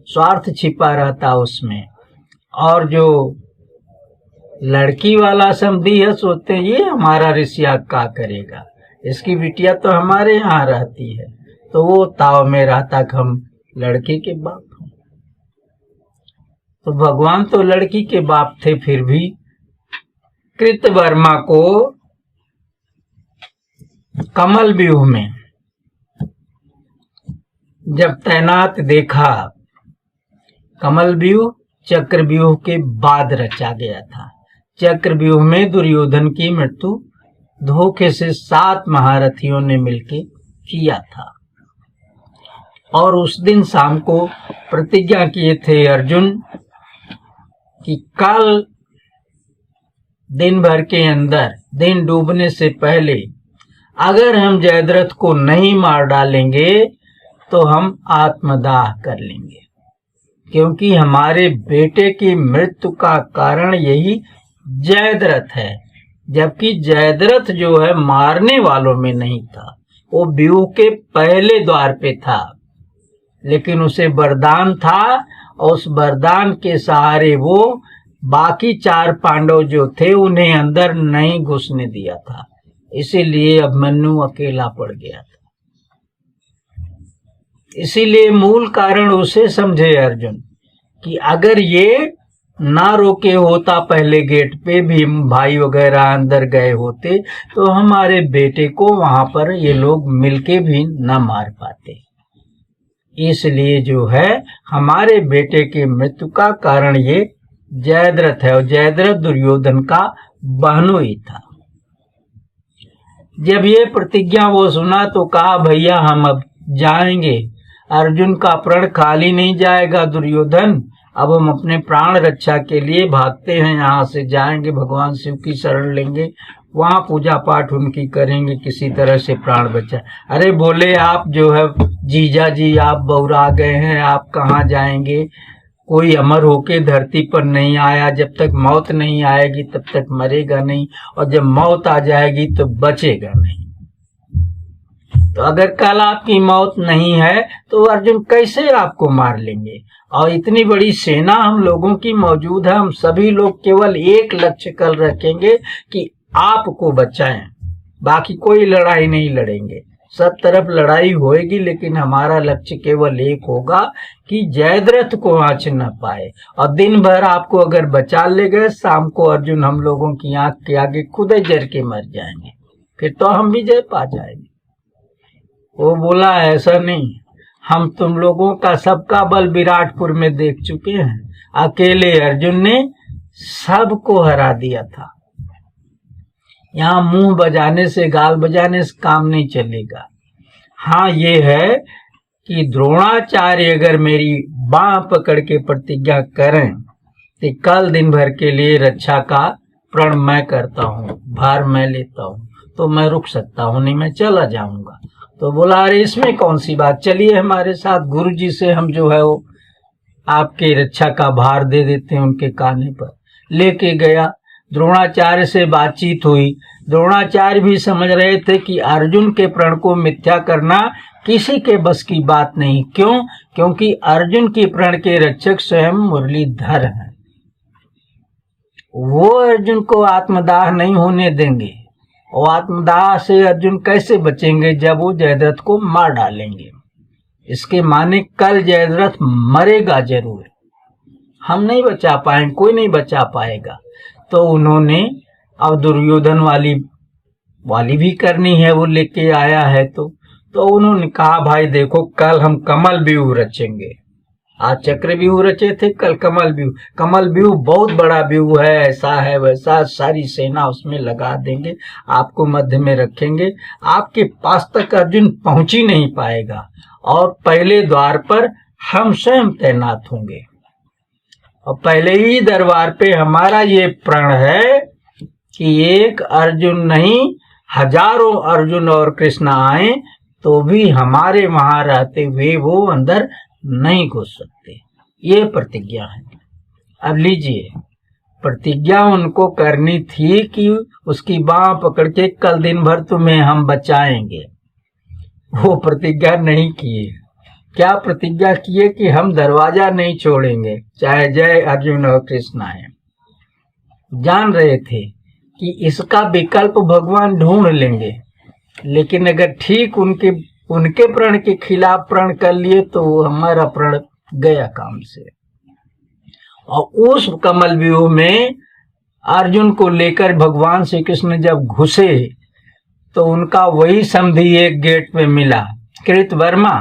स्वार्थ छिपा रहता उसमें। और जो लड़की वाला समधी है, सोचते हैं ये हमारा रिश्ता क्या करेगा, इसकी बिटिया तो हमारे यहाँ रहती है, तो वो ताव में रहता कि हम लड़के के बाप हैं। तो भगवान तो लड़की के बाप थे, फिर भी कृतवर्मा को कमल व्यूह में जब तैनात देखा, कमल व्यूह चक्रव्यूह के बाद रचा गया था। चक्रव्यूह में दुर्योधन की मृत्यु धोखे से 7 महारथियों ने मिलकर किया था, और उस दिन शाम को प्रतिज्ञा किए थे अर्जुन कि कल दिन भर के अंदर, दिन डूबने से पहले, अगर हम जयद्रथ को नहीं मार डालेंगे तो हम आत्मदाह कर लेंगे, क्योंकि हमारे बेटे की मृत्यु का कारण यही जयद्रथ है। जबकि जयद्रथ जो है मारने वालों में नहीं था, वो व्यूह के पहले द्वार पे था, लेकिन उसे वरदान था और उस वरदान के सहारे वो बाकी 4 पांडव जो थे उन्हें अंदर नहीं घुसने दिया था, इसीलिए अभिमन्यु अकेला पड़ गया था। इसीलिए मूल कारण उसे समझे अर्जुन कि अगर ये ना रोके होता पहले गेट पे, भीम भाई वगैरह अंदर गए होते तो हमारे बेटे को वहां पर ये लोग मिलके भी न मार पाते। इसलिए जो है हमारे बेटे की मृत्यु का कारण ये जयद्रथ है, और जयद्रथ दुर्योधन का बहनोई था। जब ये प्रतिज्ञा वो सुना तो कहा भैया हम अब जाएंगे, अर्जुन का प्रण खाली नहीं जाएगा दुर्योधन, अब हम अपने प्राण रक्षा के लिए भागते हैं, यहाँ से जाएंगे, भगवान शिव की शरण लेंगे, वहां पूजा पाठ उनकी करेंगे, किसी तरह से प्राण बचा। अरे बोले आप जो है जीजा जी आप बौरा गए हैं, आप कहाँ जाएंगे, कोई अमर होके धरती पर नहीं आया, जब तक मौत नहीं आएगी तब तक मरेगा नहीं, और जब मौत आ जाएगी तो बचेगा नहीं। तो अगर कल आपकी मौत नहीं है तो अर्जुन कैसे आपको मार लेंगे, और इतनी बड़ी सेना हम लोगों की मौजूद है, हम सभी लोग केवल एक लक्ष्य कल रखेंगे कि आपको बचाएं, बाकी कोई लड़ाई नहीं लड़ेंगे, सब तरफ लड़ाई होएगी लेकिन हमारा लक्ष्य केवल एक होगा कि जयद्रथ को आँच न पाए, और दिन भर आपको अगर बचा ले गए, शाम को अर्जुन हम लोगों की आंख के आगे खुद जर के मर जाएंगे, फिर तो हम विजय पा जाएंगे। वो बोला ऐसा नहीं, हम तुम लोगों का सबका बल विराटपुर में देख चुके हैं, अकेले अर्जुन ने सबको हरा दिया था, यहाँ मुंह बजाने से गाल बजाने से काम नहीं चलेगा। हाँ ये है कि द्रोणाचार्य अगर मेरी बाह पकड़ के प्रतिज्ञा करें तो कल दिन भर के लिए रक्षा का प्रण मैं करता हूँ, भार मैं लेता हूँ, तो मैं रुक सकता हूँ, नहीं मैं चला जाऊंगा। तो बोला अरे इसमें कौन सी बात, चलिए हमारे साथ, गुरुजी से हम जो है वो आपके रक्षा का भार दे देते हैं, उनके कान्हे पर लेके गया। द्रोणाचार्य से बातचीत हुई, द्रोणाचार्य भी समझ रहे थे कि अर्जुन के प्रण को मिथ्या करना किसी के बस की बात नहीं। क्यों? क्योंकि अर्जुन के प्रण के रक्षक स्वयं मुरलीधर हैं, वो अर्जुन को आत्मदाह नहीं होने देंगे, और आत्मदाह से अर्जुन कैसे बचेंगे जब वो जयद्रथ को मार डालेंगे। इसके माने कल जयद्रथ मरेगा जरूर, हम नहीं बचा पाएंगे, कोई नहीं बचा पाएगा। तो उन्होंने अब दुर्योधन वाली भी करनी है, वो लेके आया है तो उन्होंने कहा भाई देखो कल हम कमल व्यूह रचेंगे, आज चक्र व्यूह रचे थे, कल कमल व्यूह। कमल व्यूह बहुत बड़ा व्यूह है, ऐसा है वैसा, सारी सेना उसमें लगा देंगे, आपको मध्य में रखेंगे, आपके पास तक अर्जुन पहुंच ही नहीं पाएगा, और पहले द्वार पर हम स्वयं तैनात होंगे, और पहले ही दरबार पे हमारा ये प्रण है कि एक अर्जुन नहीं हजारों अर्जुन और कृष्ण आए तो भी हमारे वहां रहते हुए वो अंदर नहीं घुस सकते। ये प्रतिज्ञा है। अब लीजिए, प्रतिज्ञा उनको करनी थी कि उसकी बाह पकड़ के कल दिन भर तुम्हें हम बचाएंगे, वो प्रतिज्ञा नहीं किए। क्या प्रतिज्ञा किए कि हम दरवाजा नहीं छोड़ेंगे चाहे जय अर्जुन और कृष्ण आए। जान रहे थे कि इसका विकल्प भगवान ढूंढ लेंगे, लेकिन अगर ठीक उनके प्रण के खिलाफ प्रण कर लिए तो हमारा प्रण गया काम से। और उस कमल व्यूह में अर्जुन को लेकर भगवान श्री कृष्ण जब घुसे तो उनका वही संधि एक गेट पे मिला, कृतवर्मा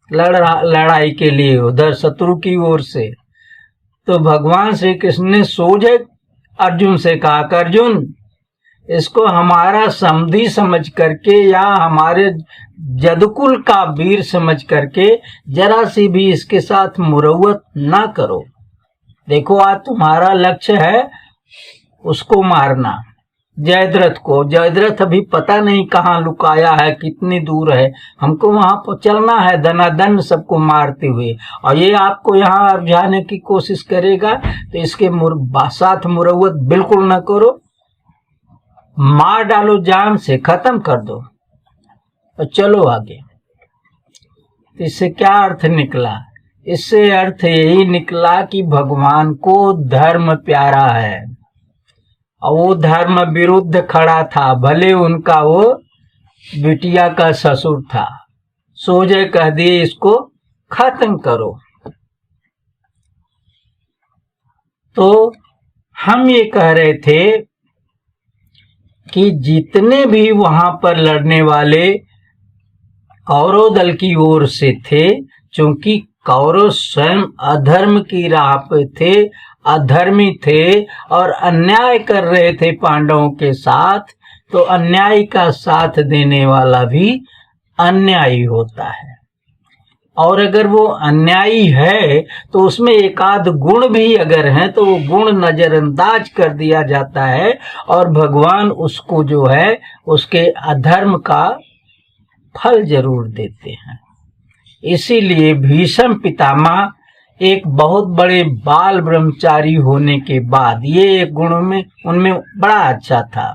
लड़ाई के लिए उधर शत्रु की ओर से। तो भगवान श्री कृष्ण ने सोझे अर्जुन से कहा, अर्जुन इसको हमारा समधी समझ करके या हमारे जदकुल का वीर समझ करके जरा सी भी इसके साथ मुरव्वत ना करो। देखो आज तुम्हारा लक्ष्य है उसको मारना, जयद्रथ को। जयद्रथ अभी पता नहीं कहाँ लुकाया है, कितनी दूर है, हमको वहां पर चलना है दनादन सबको मारते हुए, और ये आपको यहाँ अरझाने की कोशिश करेगा, तो इसके साथ मुरव्वत बिल्कुल ना करो। मार डालो जान से, खत्म कर दो और चलो आगे। तो इससे क्या अर्थ निकला? इससे अर्थ यही निकला कि भगवान को धर्म प्यारा है और वो धर्म विरुद्ध खड़ा था। भले उनका वो बिटिया का ससुर था, सोझे कह दिए इसको खत्म करो। तो हम ये कह रहे थे कि जितने भी वहां पर लड़ने वाले कौरव दल की ओर से थे, चूंकि कौरव स्वयं अधर्म की राह पे थे, अधर्मी थे और अन्याय कर रहे थे पांडवों के साथ, तो अन्याय का साथ देने वाला भी अन्यायी होता है। और अगर वो अन्यायी है तो उसमें एक आध गुण भी अगर है तो वो गुण नजरअंदाज कर दिया जाता है और भगवान उसको जो है उसके अधर्म का फल जरूर देते हैं। इसीलिए भीष्म पितामह एक बहुत बड़े बाल ब्रह्मचारी होने के बाद ये एक गुण में उनमें बड़ा अच्छा था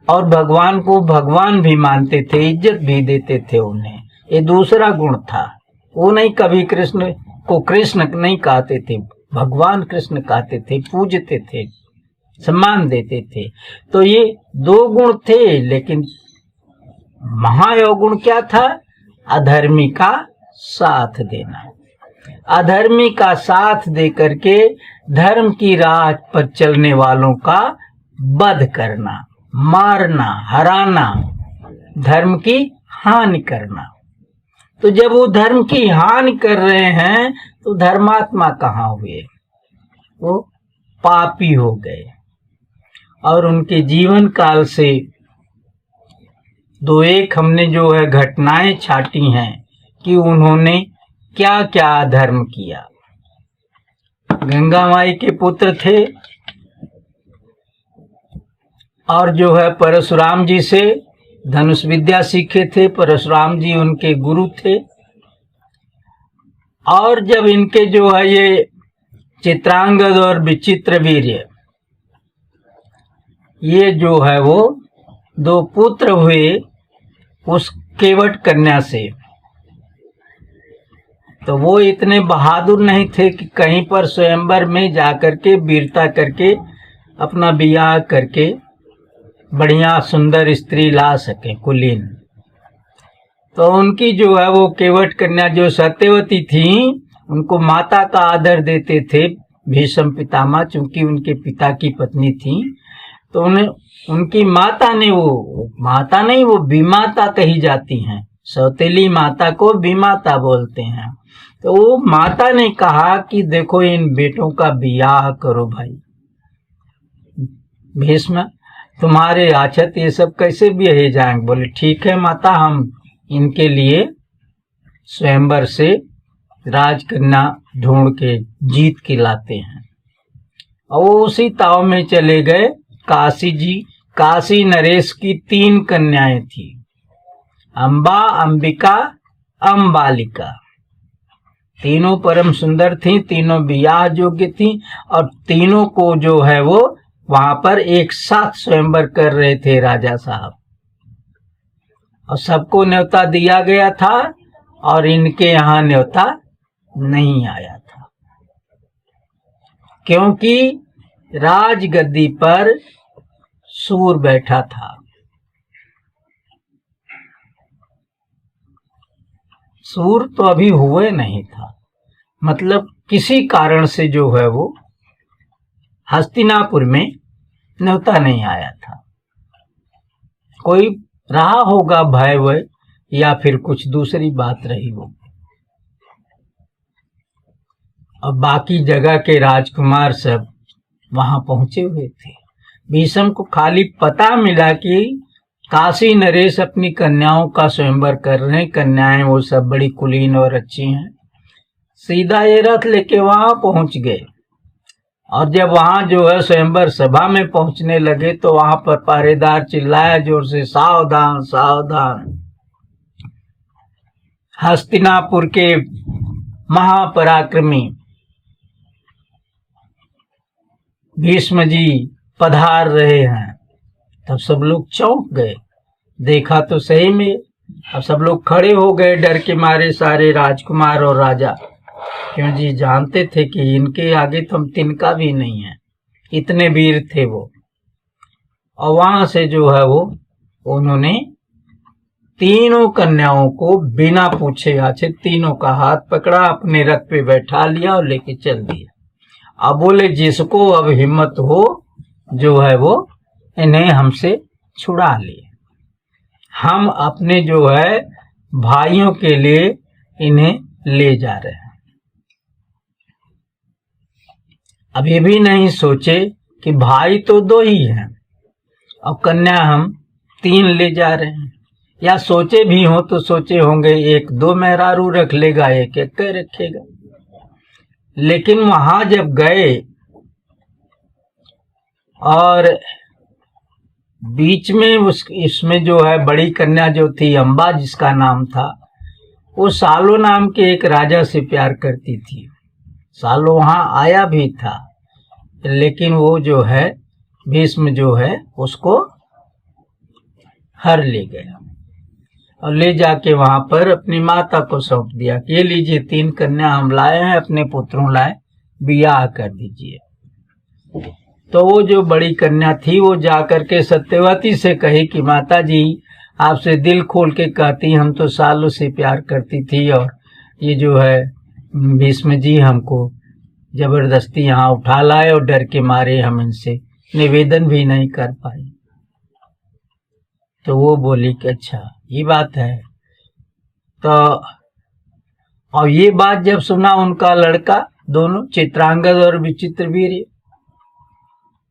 और भगवान को भगवान भी मानते थे, इज्जत भी देते थे उन्हें। ये दूसरा गुण था। वो नहीं कभी कृष्ण को कृष्ण नहीं कहते थे, भगवान कृष्ण कहते थे, पूजते थे, सम्मान देते थे। तो ये दो गुण थे, लेकिन महायोगुण क्या था? अधर्मी का साथ देना। अधर्मी का साथ दे करके धर्म की राह पर चलने वालों का वध करना, मारना, हराना, धर्म की हानि करना। तो जब वो धर्म की हानि कर रहे हैं तो धर्मात्मा कहाँ हुए? वो पापी हो गए। और उनके जीवन काल से दो एक हमने जो है घटनाएं छाटी हैं कि उन्होंने क्या क्या अधर्म किया। गंगा माई के पुत्र थे और जो है परशुराम जी से धनुष विद्या सीखे थे। परशुराम जी उनके गुरु थे। और जब इनके जो है ये चित्रांगद और विचित्रवीर्य ये जो है वो दो पुत्र हुए उस केवट कन्या से, तो वो इतने बहादुर नहीं थे कि कहीं पर स्वयंवर में जाकर के वीरता करके अपना बियाह करके बढ़िया सुंदर स्त्री ला सके, कुलीन। तो उनकी जो है वो केवट कन्या जो सत्यवती थी, उनको माता का आदर देते थे भीष्म पितामह, चूंकि उनके पिता की पत्नी थी। तो उन्हें उनकी माता ने, वो माता नहीं वो विमाता कही जाती हैं, सौतेली माता को विमाता बोलते हैं। तो वो माता ने कहा कि देखो इन बेटों का बियाह करो भाई। भीष्म तुम्हारे आचत ये सब कैसे ब्याहे जाएंगे? बोले ठीक है माता, हम इनके लिए स्वयंवर से राजकन्या ढूंढ के जीत के लाते हैं। और वो उसी ताव में चले गए। काशी नरेश की 3 कन्याएं थी, अंबा, अंबिका, अम्बालिका। तीनों परम सुंदर थी, तीनों बियाह योग्य थी और तीनों को जो है वो वहां पर एक साथ स्वयंवर कर रहे थे राजा साहब। और सबको न्योता दिया गया था और इनके यहाँ न्योता नहीं आया था, क्योंकि राजगद्दी पर सूर बैठा था। सूर तो अभी हुए नहीं था, मतलब किसी कारण से जो है वो हस्तिनापुर में न्योता नहीं आया था। कोई रहा होगा भय वय या फिर कुछ दूसरी बात रही होगी। और बाकी जगह के राजकुमार सब वहां पहुंचे हुए थे। भीष्म को खाली पता मिला कि काशी नरेश अपनी कन्याओं का स्वयंवर कर रहे हैं, कन्याएं वो सब बड़ी कुलीन और अच्छी हैं। सीधा ये रथ लेके वहां पहुंच गए। और जब वहां जो है स्वयंवर सभा में पहुंचने लगे तो वहां पर पहरेदार चिल्लाया जोर से, सावधान सावधान, हस्तिनापुर के महापराक्रमी भीष्म जी पधार रहे हैं। तब सब लोग चौंक गए, देखा तो सही में अब सब लोग खड़े हो गए डर के मारे, सारे राजकुमार और राजा। क्यों जी, जानते थे कि इनके आगे तो हम तिनका भी नहीं है, इतने वीर थे वो। और वहां से जो है वो उन्होंने तीनों कन्याओं को बिना पूछे आछे तीनों का हाथ पकड़ा, अपने रथ पे बैठा लिया और लेके चल दिया। अब बोले जिसको अब हिम्मत हो जो है वो इन्हें हमसे छुड़ा ले, हम अपने जो है भाइयों के लिए इन्हें ले जा रहे हैं। अब ये भी नहीं सोचे कि भाई तो 2 ही हैं और कन्या हम 3 ले जा रहे हैं, या सोचे भी हो तो सोचे होंगे 1-2 मेहरारू रख लेगा, 1-1 रखेगा। लेकिन वहां जब गए और बीच में इसमें जो है बड़ी कन्या जो थी अम्बा जिसका नाम था, वो सालो नाम के एक राजा से प्यार करती थी। सालो वहां आया भी था, लेकिन वो जो है भीष्म जो है उसको हर ले गया और ले जाके वहां पर अपनी माता को सौंप दिया कि ये लीजिए 3 कन्या हम लाए हैं, अपने पुत्रों लाए, बियाह कर दीजिए। तो वो जो बड़ी कन्या थी वो जाकर के सत्यवती से कही कि माता जी आपसे दिल खोल के कहती, हम तो सालों से प्यार करती थी और ये जो है भीष्म जी हमको जबरदस्ती यहाँ उठा लाए और डर के मारे हम इनसे निवेदन भी नहीं कर पाए। तो वो बोली कि अच्छा ये बात है। तो और ये बात जब सुना उनका लड़का, दोनों चित्रांगद और विचित्रवीर्य,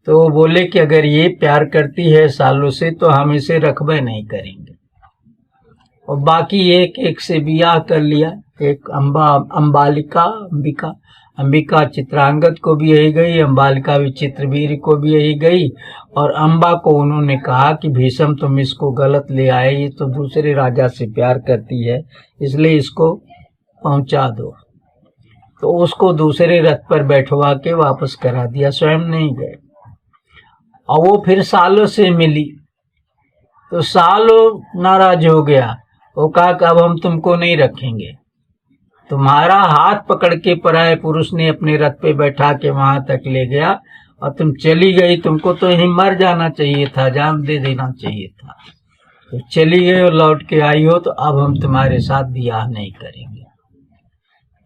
तो वो बोले कि अगर ये प्यार करती है सालों से तो हम इसे रखबे नहीं करेंगे। और बाकी एक एक से बियाह कर लिया, एक अंबिका चित्रांगद को भी यही गई, अंबालिका विचित्रवीर्य को भी यही गई। और अंबा को उन्होंने कहा कि भीष्म तुम इसको गलत ले आए, ये तो दूसरे राजा से प्यार करती है, इसलिए इसको पहुंचा दो। तो उसको दूसरे रथ पर बैठवा के वापस करा दिया, स्वयं नहीं गए। और वो फिर सालों से मिली तो सालों नाराज हो गया, वो कहा कि अब हम तुमको नहीं रखेंगे। तुम्हारा हाथ पकड़ के पराये पुरुष ने अपने रथ पे बैठा के वहां तक ले गया और तुम चली गई, तुमको तो यहीं मर जाना चाहिए था, जान दे देना चाहिए था। तो चली गई और लौट के आई हो तो अब हम तुम्हारे साथ ब्याह नहीं करेंगे।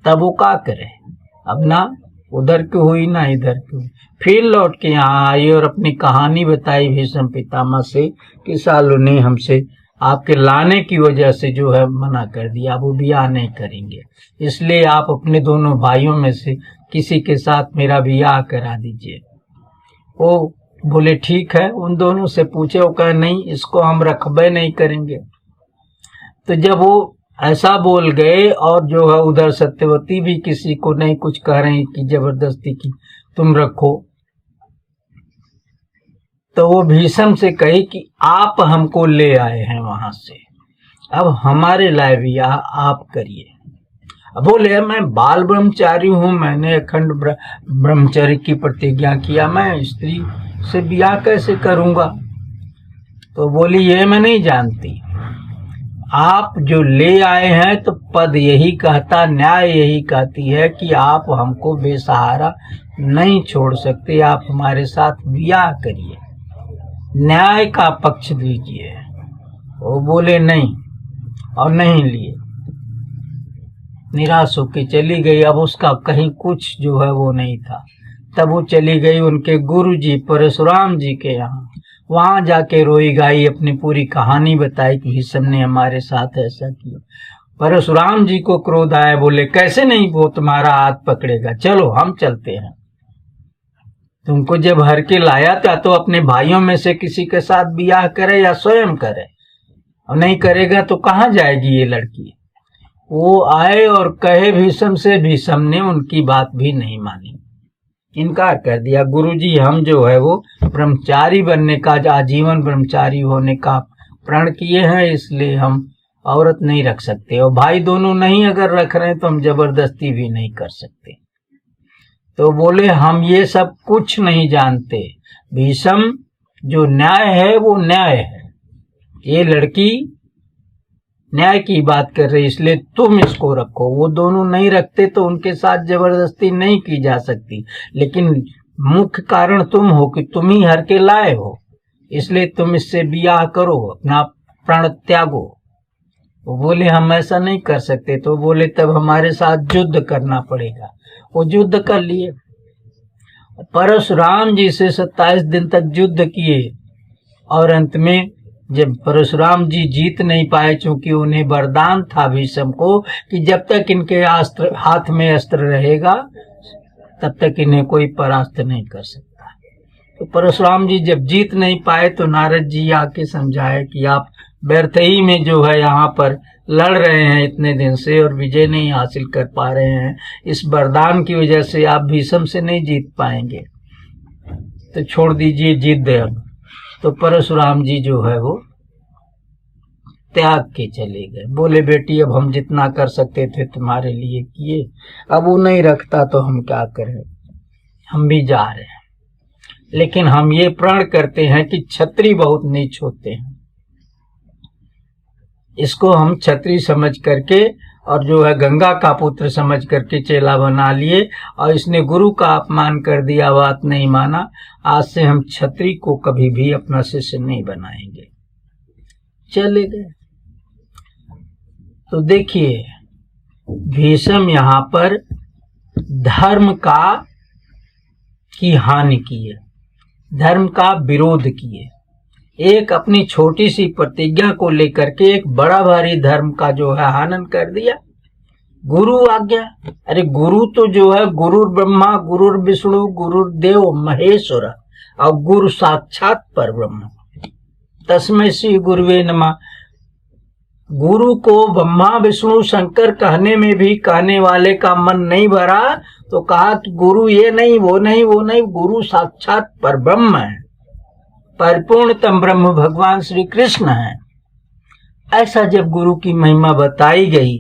तब वो क्या करे, अब ना उधर की हुई ना इधर की हुई। फिर लौट के यहाँ आई और अपनी कहानी बताई भीष्म पितामह से कि सालों ने हमसे आपके लाने की वजह से जो है मना कर दिया, वो ब्याह नहीं करेंगे, इसलिए आप अपने दोनों भाइयों में से किसी के साथ मेरा ब्याह करा दीजिए। वो बोले ठीक है, उन दोनों से पूछे, वो कहे नहीं इसको हम रखबे नहीं करेंगे। तो जब वो ऐसा बोल गए और जो है उधर सत्यवती भी किसी को नहीं कुछ कह रही कि जबरदस्ती की तुम रखो, तो वो भीष्म से कही कि आप हमको ले आए हैं वहां से, अब हमारे लाए ब्याह आप करिए। अब बोले मैं बाल ब्रह्मचारी हूँ, मैंने अखंड ब्रह्मचर्य की प्रतिज्ञा किया, मैं स्त्री से ब्याह कैसे करूंगा। तो बोली ये मैं नहीं जानती, आप जो ले आए हैं तो पद यही कहता, न्याय यही कहती है कि आप हमको बेसहारा नहीं छोड़ सकते, आप हमारे साथ ब्याह करिए, न्याय का पक्ष दीजिए। वो बोले नहीं और नहीं लिए, निराश होके चली गई। अब उसका कहीं कुछ जो है वो नहीं था। तब वो चली गई उनके गुरु जी परशुराम जी के यहाँ, वहां जाके रोई गाई, अपनी पूरी कहानी बताई कि भीष्म ने हमारे साथ ऐसा किया। परशुराम जी को क्रोध आया, बोले कैसे नहीं, वो तुम्हारा हाथ पकड़ेगा, चलो हम चलते हैं। तुमको जब हर के लाया था तो अपने भाइयों में से किसी के साथ ब्याह करे या स्वयं करे, और नहीं करेगा तो कहाँ जाएगी ये लड़की। वो आए और कहे भीष्म से, भीष्म ने उनकी बात भी नहीं मानी, इनकार कर दिया। गुरुजी हम जो है वो ब्रह्मचारी बनने का, आजीवन ब्रह्मचारी होने का प्रण किए हैं, इसलिए हम औरत नहीं रख सकते, और भाई दोनों नहीं अगर रख रहे हैं तो हम जबरदस्ती भी नहीं कर सकते। तो बोले हम ये सब कुछ नहीं जानते, भीष्म जो न्याय है वो न्याय है। ये लड़की न्याय की बात कर रही, इसलिए तुम इसको रखो। वो दोनों नहीं रखते तो उनके साथ जबरदस्ती नहीं की जा सकती, लेकिन मुख्य कारण तुम हो कि तुम ही हर के लाए हो, इसलिए तुम इससे ब्याह करो, अपना प्राण त्यागो। वो बोले हम ऐसा नहीं कर सकते, तो बोले तब हमारे साथ युद्ध करना पड़ेगा। वो युद्ध कर लिए। परशुराम जी से 27 दिन तक युद्ध किए, और अंत में जब परशुराम जी जीत नहीं पाए, चूंकि उन्हें वरदान था भीष्म को कि जब तक इनके अस्त्र हाथ में अस्त्र रहेगा तब तक इन्हें कोई परास्त नहीं कर सकता। तो परशुराम जी जब जीत नहीं पाए तो नारद जी आके समझाए कि आप व्यर्थ ही में जो है यहाँ पर लड़ रहे हैं इतने दिन से और विजय नहीं हासिल कर पा रहे हैं, इस वरदान की वजह से आप भीष्म से नहीं जीत पाएंगे, तो छोड़ दीजिए जिद अब। तो परशुराम जी जो है वो त्याग के चले गए। बोले बेटी अब हम जितना कर सकते थे तुम्हारे लिए किए, अब वो नहीं रखता तो हम क्या करें, हम भी जा रहे हैं। लेकिन हम ये प्रण करते हैं कि क्षत्रिय बहुत नीच होते हैं, इसको हम क्षत्रिय समझ करके और जो है गंगा का पुत्र समझ करके चेला बना लिए, और इसने गुरु का अपमान कर दिया, बात नहीं माना। आज से हम क्षत्रिय को कभी भी अपना शिष्य नहीं बनाएंगे। चले गए। तो देखिए भीष्म यहाँ पर धर्म की हानि की है, धर्म का विरोध किए। एक अपनी छोटी सी प्रतिज्ञा को लेकर के एक बड़ा भारी धर्म का जो है हनन कर दिया। गुरु आज्ञा, अरे गुरु तो जो है गुरुर ब्रह्मा गुरुर विष्णु गुरुदेव महेश्वर और गुरु साक्षात पर ब्रह्म तस्मै श्री गुरुवे नमः। गुरु को ब्रह्मा विष्णु शंकर कहने में भी कहने वाले का मन नहीं भरा, तो कहा कि गुरु ये नहीं वो नहीं वो नहीं, गुरु साक्षात पर ब्रह्म है, परिपूर्णतम ब्रह्म भगवान श्री कृष्ण है। ऐसा जब गुरु की महिमा बताई गई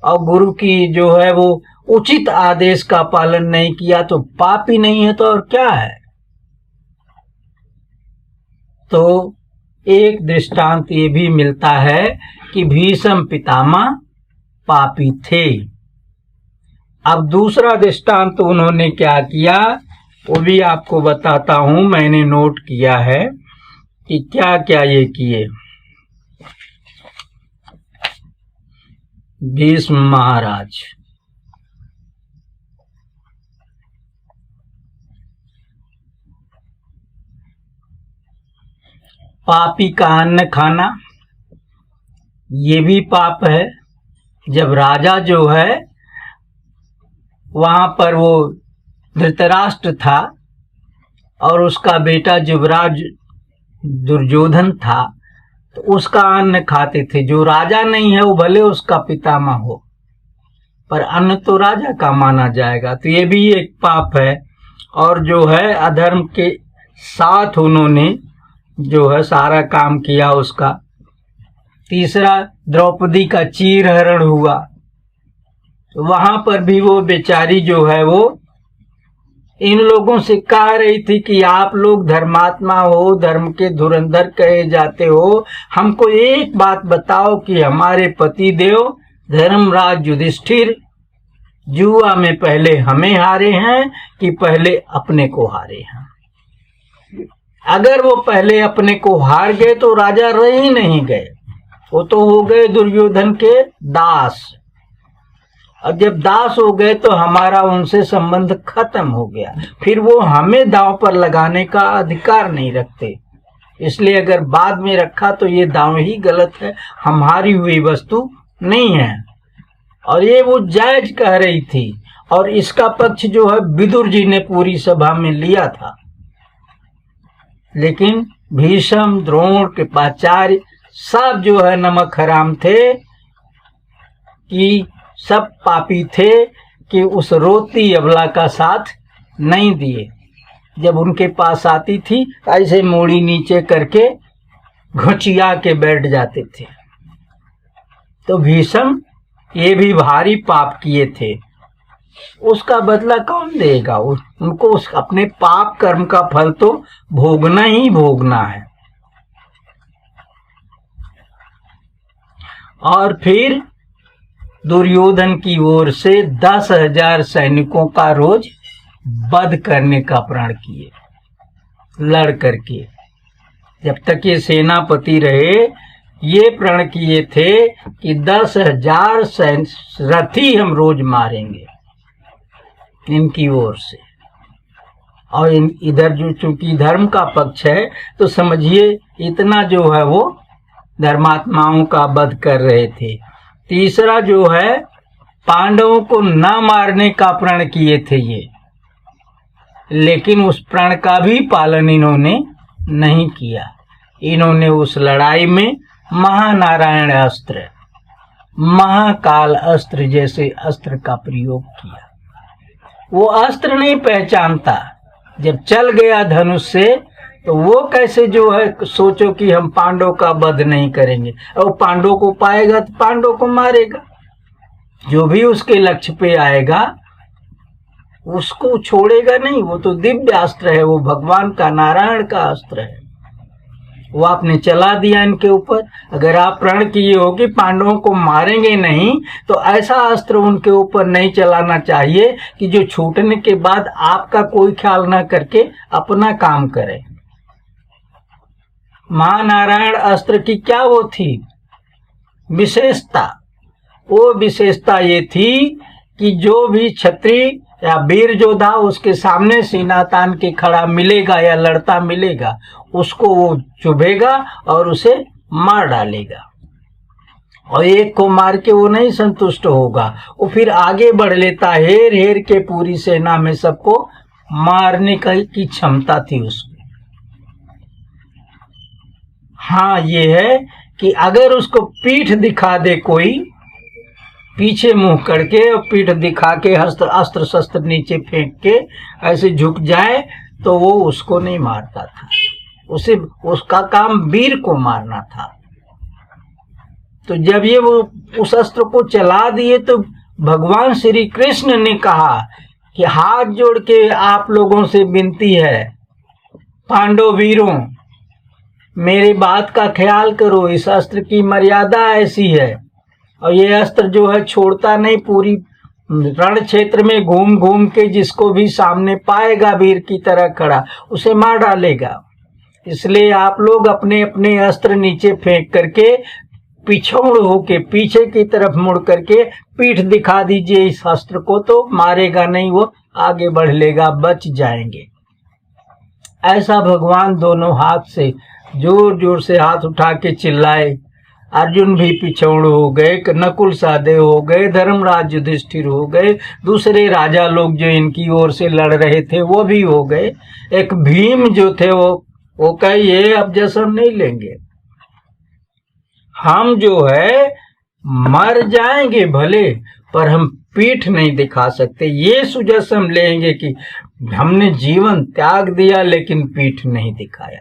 और गुरु की जो है वो उचित आदेश का पालन नहीं किया तो पाप ही नहीं है तो और क्या है। तो एक दृष्टांत ये भी मिलता है कि भीष्म पितामह पापी थे। अब दूसरा दृष्टांत उन्होंने क्या किया वो भी आपको बताता हूं, मैंने नोट किया है कि क्या क्या ये किए। भीष्म महाराज पापी का अन्न खाना ये भी पाप है। जब राजा जो है वहां पर वो धृतराष्ट्र था और उसका बेटा युवराज दुर्योधन था, तो उसका अन्न खाते थे। जो राजा नहीं है वो भले उसका पितामह हो, पर अन्न तो राजा का माना जाएगा, तो ये भी एक पाप है। और जो है अधर्म के साथ उन्होंने जो है सारा काम किया उसका। तीसरा द्रौपदी का चीरहरण हुआ, तो वहां पर भी वो बेचारी जो है वो इन लोगों से कह रही थी कि आप लोग धर्मात्मा हो, धर्म के धुरंधर कहे जाते हो, हमको एक बात बताओ कि हमारे पति देव धर्मराज युधिष्ठिर जुआ में पहले हमें हारे हैं कि पहले अपने को हारे हैं। अगर वो पहले अपने को हार गए तो राजा रह ही नहीं गए, वो तो हो गए दुर्योधन के दास, और जब दास हो गए तो हमारा उनसे संबंध खत्म हो गया, फिर वो हमें दांव पर लगाने का अधिकार नहीं रखते। इसलिए अगर बाद में रखा तो ये दांव ही गलत है, हमारी हुई वस्तु नहीं है। और ये वो जायज कह रही थी, और इसका पक्ष जो है विदुर जी ने पूरी सभा में लिया था। लेकिन भीष्म द्रोण कृपाचार्य सब जो है नमक हराम थे, कि सब पापी थे कि उस रोती अबला का साथ नहीं दिए। जब उनके पास आती थी ऐसे मूड़ी नीचे करके घुचिया के बैठ जाते थे। तो भीष्म ये भी भारी पाप किए थे। उसका बदला कौन देगा? उनको उस अपने पाप कर्म का फल तो भोगना ही भोगना है। और फिर दुर्योधन की ओर से 10,000 सैनिकों का रोज वध करने का प्रण किए, लड़ करके। जब तक ये सेनापति रहे ये प्रण किए थे कि 10,000 रथी हम रोज मारेंगे इनकी ओर से। और इधर जो चूंकि धर्म का पक्ष है तो समझिए इतना जो है वो धर्मात्माओं का वध कर रहे थे। तीसरा जो है पांडवों को न मारने का प्रण किए थे ये, लेकिन उस प्रण का भी पालन इन्होंने नहीं किया। इन्होंने उस लड़ाई में महानारायण अस्त्र, महाकाल अस्त्र जैसे अस्त्र का प्रयोग किया। वो अस्त्र नहीं पहचानता, जब चल गया धनुष से तो वो कैसे जो है सोचो कि हम पांडव का वध नहीं करेंगे, और पांडव को पाएगा तो पांडव को मारेगा। जो भी उसके लक्ष्य पे आएगा उसको छोड़ेगा नहीं। वो तो दिव्य अस्त्र है, वो भगवान का नारायण का अस्त्र है, वो आपने चला दिया इनके ऊपर। अगर आप प्रण किए हो कि पांडवों को मारेंगे नहीं तो ऐसा अस्त्र उनके ऊपर नहीं चलाना चाहिए कि जो छूटने के बाद आपका कोई ख्याल ना करके अपना काम करे। महानारायण अस्त्र की क्या वो थी विशेषता? वो विशेषता ये थी कि जो भी क्षत्रिय या वीर योद्धा उसके सामने सीना तान के खड़ा मिलेगा या लड़ता मिलेगा, उसको वो चुभेगा और उसे मार डालेगा। और एक को मार के वो नहीं संतुष्ट होगा, वो फिर आगे बढ़ लेता, हेर हेर के पूरी सेना में सबको मारने की क्षमता थी उसको। हाँ ये है कि अगर उसको पीठ दिखा दे कोई, पीछे मुंह करके और पीठ दिखा के अस्त्र शस्त्र नीचे फेंक के ऐसे झुक जाए तो वो उसको नहीं मारता था, उसे उसका काम वीर को मारना था। तो जब ये वो उस अस्त्र को चला दिए तो भगवान श्री कृष्ण ने कहा कि हाथ जोड़ के आप लोगों से विनती है, पांडव वीरों मेरी बात का ख्याल करो, इस अस्त्र की मर्यादा ऐसी है और ये अस्त्र जो है छोड़ता नहीं, पूरी रण क्षेत्र में घूम घूम के जिसको भी सामने पाएगा वीर की तरह खड़ा उसे मार डालेगा। इसलिए आप लोग अपने अपने अस्त्र नीचे फेंक करके पिछोड़ होके पीछे की तरफ मुड़ करके पीठ दिखा दीजिए इस अस्त्र को, तो मारेगा नहीं, वो आगे बढ़ लेगा, बच जाएंगे। ऐसा भगवान दोनों हाथ से जोर जोर से हाथ उठा के चिल्लाए। अर्जुन भी पिछौड़ हो गए, नकुल सहदेव हो गए, धर्मराज युधिष्ठिर हो गए, दूसरे राजा लोग जो इनकी ओर से लड़ रहे थे वो भी हो गए। एक भीम जो थे वो कहे ये अब जश्न नहीं लेंगे, हम जो है मर जाएंगे भले पर हम पीठ नहीं दिखा सकते। ये सुजस्म लेंगे कि हमने जीवन त्याग दिया लेकिन पीठ नहीं दिखाया।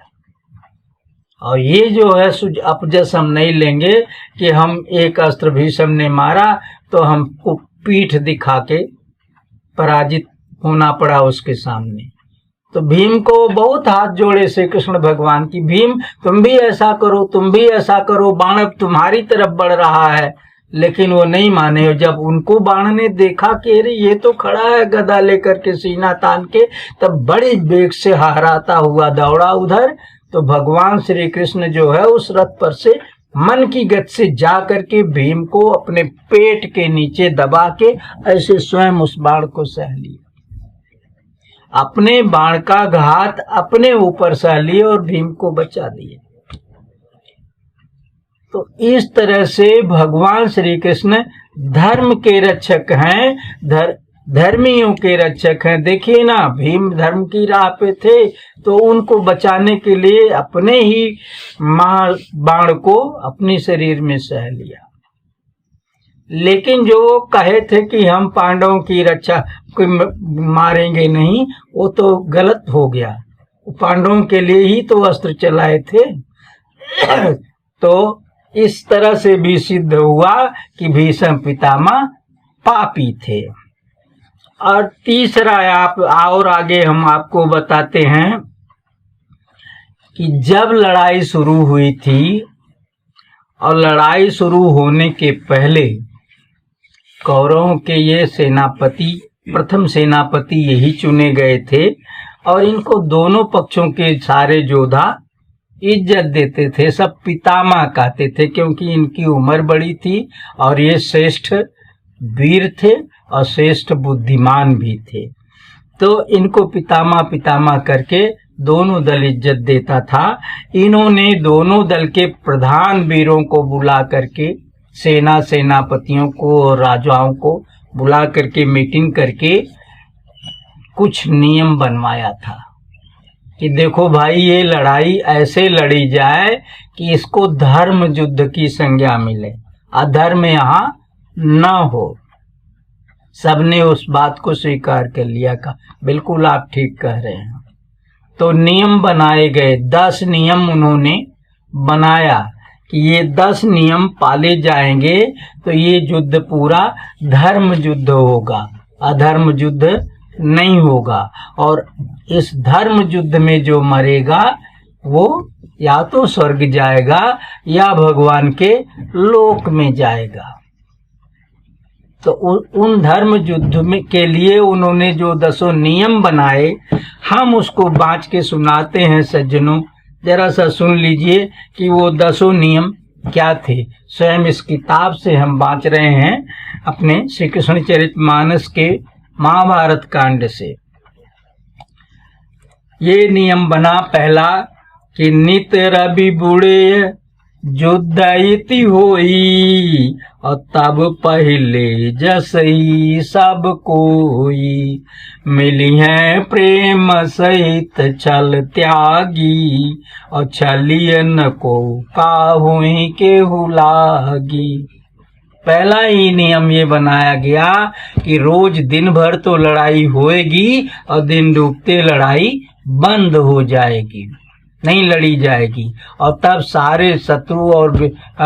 और ये जो है अपजस हम नहीं लेंगे कि हम एक अस्त्र भीष्म ने मारा तो हमको पीठ दिखा के पराजित होना पड़ा उसके सामने। तो भीम को बहुत हाथ जोड़े श्री कृष्ण भगवान की, भीम तुम भी ऐसा करो, तुम भी ऐसा करो, बाण अब तुम्हारी तरफ बढ़ रहा है, लेकिन वो नहीं माने। और जब उनको बाण ने देखा कि अरे ये तो खड़ा है गदा लेकर के सीना तान के, तब बड़ी वेग से हराता हुआ दौड़ा उधर। तो भगवान श्री कृष्ण जो है उस रथ पर से मन की गति से जा करके भीम को अपने पेट के नीचे दबा के ऐसे स्वयं उस बाण को सह लिया, अपने बाण का घात अपने ऊपर सह लिए और भीम को बचा दिए। तो इस तरह से भगवान श्री कृष्ण धर्म के रक्षक हैं, धर्मियों के रक्षक हैं। देखिए ना, भीम धर्म की राह पे थे तो उनको बचाने के लिए अपने ही बाण को अपने शरीर में सह लिया। लेकिन जो वो कहे थे कि हम पांडवों की रक्षा को मारेंगे नहीं, वो तो गलत हो गया। पांडवों के लिए ही तो अस्त्र चलाए थे। तो इस तरह से भी सिद्ध हुआ कि भीष्म पितामह पापी थे। और तीसरा आप और आगे हम आपको बताते हैं कि जब लड़ाई शुरू हुई थी और लड़ाई शुरू होने के पहले कौरवों के ये सेनापति, प्रथम सेनापति यही चुने गए थे और इनको दोनों पक्षों के सारे योद्धा इज्जत देते थे, सब पितामह कहते थे, क्योंकि इनकी उम्र बड़ी थी और ये श्रेष्ठ वीर थे और श्रेष्ठ बुद्धिमान भी थे। तो इनको पितामह पितामह करके दोनों दल इज्जत देता था। इन्होंने दोनों दल के प्रधान वीरों को बुला करके, सेनापतियों को और राजाओं को बुला करके मीटिंग करके कुछ नियम बनवाया था कि देखो भाई, ये लड़ाई ऐसे लड़ी जाए कि इसको धर्म युद्ध की संज्ञा मिले, अधर्म यहाँ न हो। सबने उस बात को स्वीकार कर लिया, का बिल्कुल आप ठीक कह रहे हैं। तो नियम बनाए गए, 10 नियम उन्होंने बनाया कि ये 10 नियम पाले जाएंगे तो ये युद्ध पूरा धर्म युद्ध होगा, अधर्म युद्ध नहीं होगा। और इस धर्म युद्ध में जो मरेगा वो या तो स्वर्ग जाएगा या भगवान के लोक में जाएगा। तो उन धर्म युद्ध में के लिए उन्होंने जो 10 नियम बनाए, हम उसको बाँच के सुनाते हैं सज्जनों। जरा सा सुन लीजिए कि वो 10 नियम क्या थे। स्वयं इस किताब से हम बाँच रहे हैं, अपने श्री कृष्ण चरितमानस के महाभारत कांड से। ये नियम बना पहला कि नित रवि बुढ़े युद्ध इति होई, और तब पहले जसई सब कोई, मिली है प्रेम सहित छल त्यागी, और छलियन को काहुई के हुलागी। पहला ही नियम ये बनाया गया कि रोज दिन भर तो लड़ाई होएगी और दिन डूबते लड़ाई बंद हो जाएगी, नहीं लड़ी जाएगी। और तब सारे शत्रु और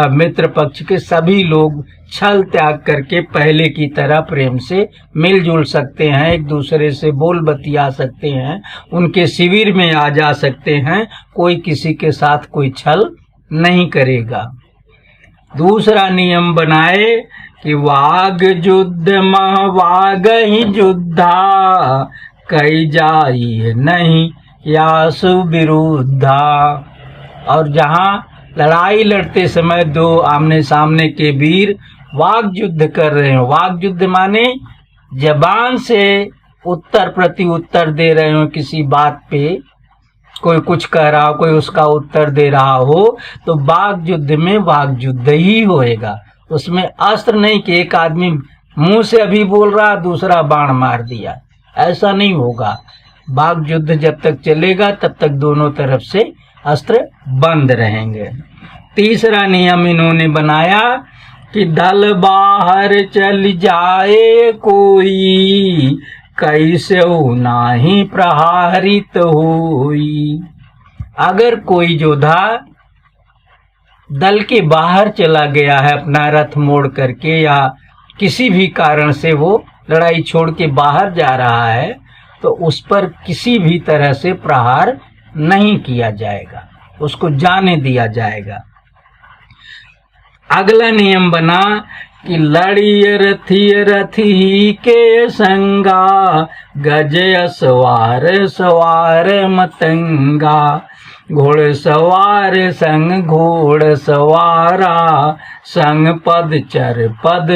मित्र पक्ष के सभी लोग छल त्याग करके पहले की तरह प्रेम से मिलजुल सकते हैं, एक दूसरे से बोल बतिया सकते हैं, उनके शिविर में आ जा सकते हैं, कोई किसी के साथ कोई छल नहीं करेगा। दूसरा नियम बनाए कि वाग युद्ध मह वाग ही युद्धा, कई जाई नहीं यासु विरुद्धा। और जहाँ लड़ाई लड़ते समय दो आमने सामने के वीर वाग युद्ध कर रहे हो, वाग युद्ध माने जबान से उत्तर प्रति उत्तर दे रहे हो, किसी बात पे कोई कुछ कह रहा हो, कोई उसका उत्तर दे रहा हो, तो वाग युद्ध में वाग युद्ध ही होएगा। उसमें अस्त्र नहीं कि एक आदमी मुंह से अभी बोल रहा दूसरा बाण मार दिया, ऐसा नहीं होगा। वाग युद्ध जब तक चलेगा तब तक दोनों तरफ से अस्त्र बंद रहेंगे। तीसरा नियम इन्होंने बनाया कि दल बाहर चल जाए कोई, कैसे नाही प्रहारित होई। अगर कोई योद्धा दल के बाहर चला गया है अपना रथ मोड़ करके, या किसी भी कारण से वो लड़ाई छोड़ के बाहर जा रहा है, तो उस पर किसी भी तरह से प्रहार नहीं किया जाएगा, उसको जाने दिया जाएगा। अगला नियम बना कि लड़िय रथी रथी के संगा, गज सवार सवार मतंगा, घोड़ सवार संग घोड़ सवारा, संग पद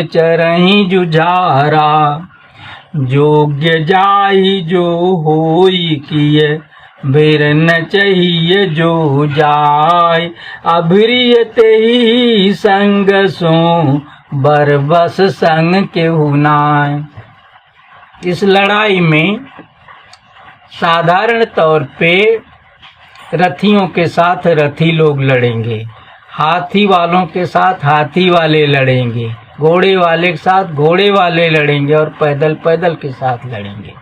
चरही जुझारा। योग्य जाई जो होई किए, बेर न चाहिए जो जाय, अभिरियते ही संग सो बरबस संग के हुनाय। इस लड़ाई में साधारण तौर पे रथियों के साथ रथी लोग लड़ेंगे, हाथी वालों के साथ हाथी वाले लड़ेंगे, घोड़े वाले के साथ घोड़े वाले लड़ेंगे, और पैदल के साथ लड़ेंगे।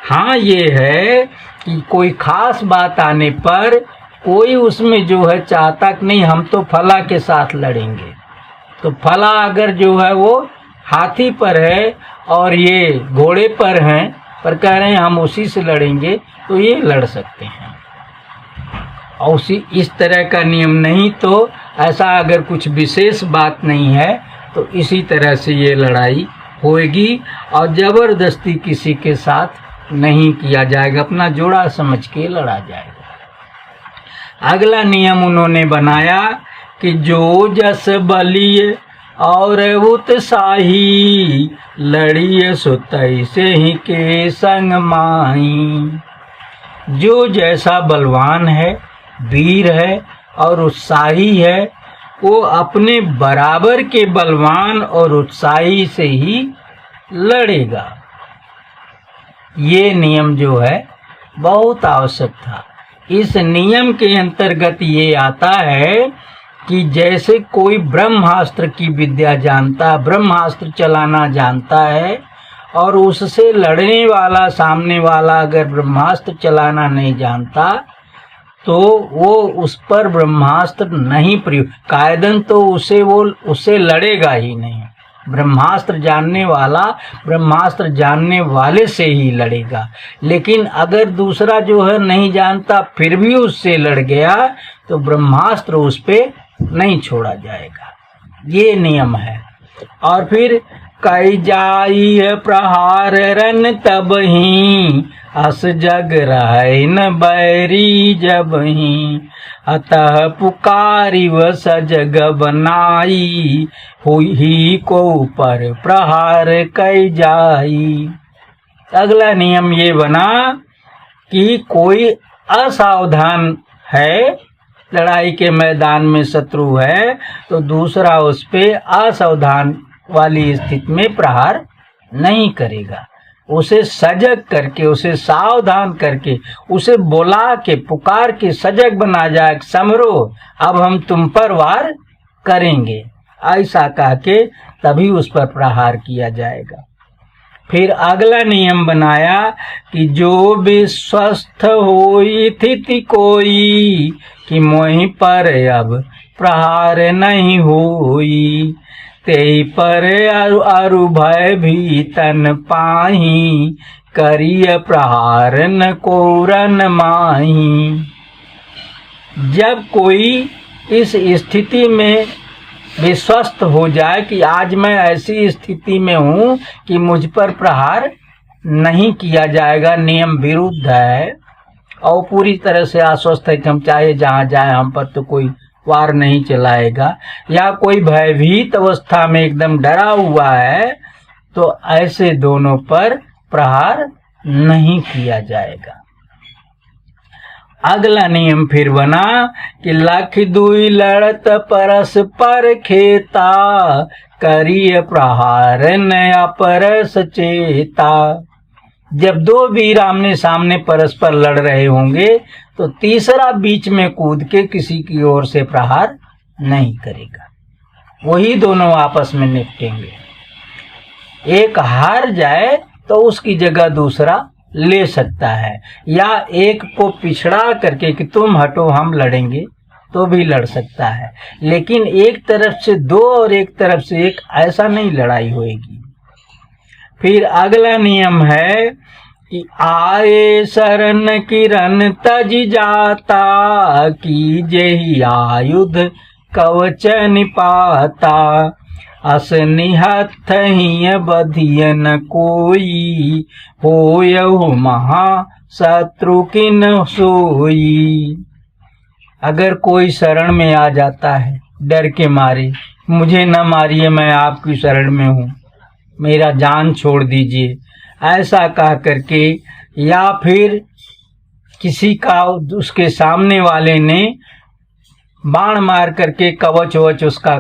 हाँ, ये है कि कोई खास बात आने पर कोई उसमें जो है चाहता कि नहीं हम तो फला के साथ लड़ेंगे, तो फला अगर जो है वो हाथी पर है और ये घोड़े पर हैं, पर कह रहे हैं हम उसी से लड़ेंगे, तो ये लड़ सकते हैं। और उसी इस तरह का नियम नहीं तो ऐसा अगर कुछ विशेष बात नहीं है तो इसी तरह से ये लड़ाई होएगी और ज़बरदस्ती किसी के साथ नहीं किया जाएगा, अपना जोड़ा समझ के लड़ा जाएगा। अगला नियम उन्होंने बनाया कि जो जस बलिए और उत्साही लड़िए सो तैसे ही के संग माही। जो जैसा बलवान है, वीर है और उत्साही है, वो अपने बराबर के बलवान और उत्साही से ही लड़ेगा। ये नियम जो है बहुत आवश्यक था। इस नियम के अंतर्गत ये आता है कि जैसे कोई ब्रह्मास्त्र की विद्या जानता, ब्रह्मास्त्र चलाना जानता है और उससे लड़ने वाला सामने वाला अगर ब्रह्मास्त्र चलाना नहीं जानता तो वो उस पर ब्रह्मास्त्र नहीं प्रयोग, कायदन तो उससे लड़ेगा ही नहीं। ब्रह्मास्त्र जानने वाला ब्रह्मास्त्र जानने वाले से ही लड़ेगा। लेकिन अगर दूसरा जो है नहीं जानता फिर भी उससे लड़ गया तो ब्रह्मास्त्र उस पे नहीं छोड़ा जाएगा। ये नियम है। और फिर कई जाई है प्रहार रन तब ही अस जग रहे न बैरी जब ही अतः पुकारी व सजग बनाई हुई को पर प्रहार कई जाई। अगला नियम ये बना कि कोई असावधान है, लड़ाई के मैदान में शत्रु है, तो दूसरा उस पे असावधान वाली स्थिति में प्रहार नहीं करेगा। उसे सजग करके, उसे सावधान करके, उसे बुला के पुकार के सजग बना जाए, समरो अब हम तुम पर वार करेंगे, ऐसा कह के तभी उस पर प्रहार किया जाएगा। फिर अगला नियम बनाया कि जो विश्वस्त होई स्थिति कोई कि मोहि पर अब प्रहार नहीं होई तेई पर अरु भय भी तन पाही करिय प्रहार न कोरन माही। जब कोई इस स्थिति में विश्वस्त हो जाए कि आज मैं ऐसी स्थिति में हूँ कि मुझ पर प्रहार नहीं किया जाएगा, नियम विरुद्ध है और पूरी तरह से आश्वस्त है कि हम चाहे जहाँ जाए हम पर तो कोई वार नहीं चलाएगा, या कोई भयभीत अवस्था में एकदम डरा हुआ है, तो ऐसे दोनों पर प्रहार नहीं किया जाएगा। अगला नियम फिर बना कि लख दुई लड़त परस्पर खेता करिय प्रहार नया परस चेता। जब दो वीर आमने सामने परस्पर लड़ रहे होंगे तो तीसरा बीच में कूद के किसी की ओर से प्रहार नहीं करेगा, वही दोनों आपस में निपटेंगे। एक हार जाए तो उसकी जगह दूसरा ले सकता है, या एक को पिछड़ा करके कि तुम हटो हम लड़ेंगे तो भी लड़ सकता है, लेकिन एक तरफ से दो और एक तरफ से एक, ऐसा नहीं लड़ाई होएगी। फिर अगला नियम है कि आए शरण किरण तज जाता की जेहि आयुध कवच निपाता अस निहत ही बधिय न कोई होयहु महा शत्रु किन सोई। अगर कोई शरण में आ जाता है डर के मारे, मुझे न मारिए मैं आपकी शरण में हूँ, मेरा जान छोड़ दीजिए, ऐसा कह करके, या फिर किसी का उसके सामने वाले ने बाण मार करके कवच वच उसका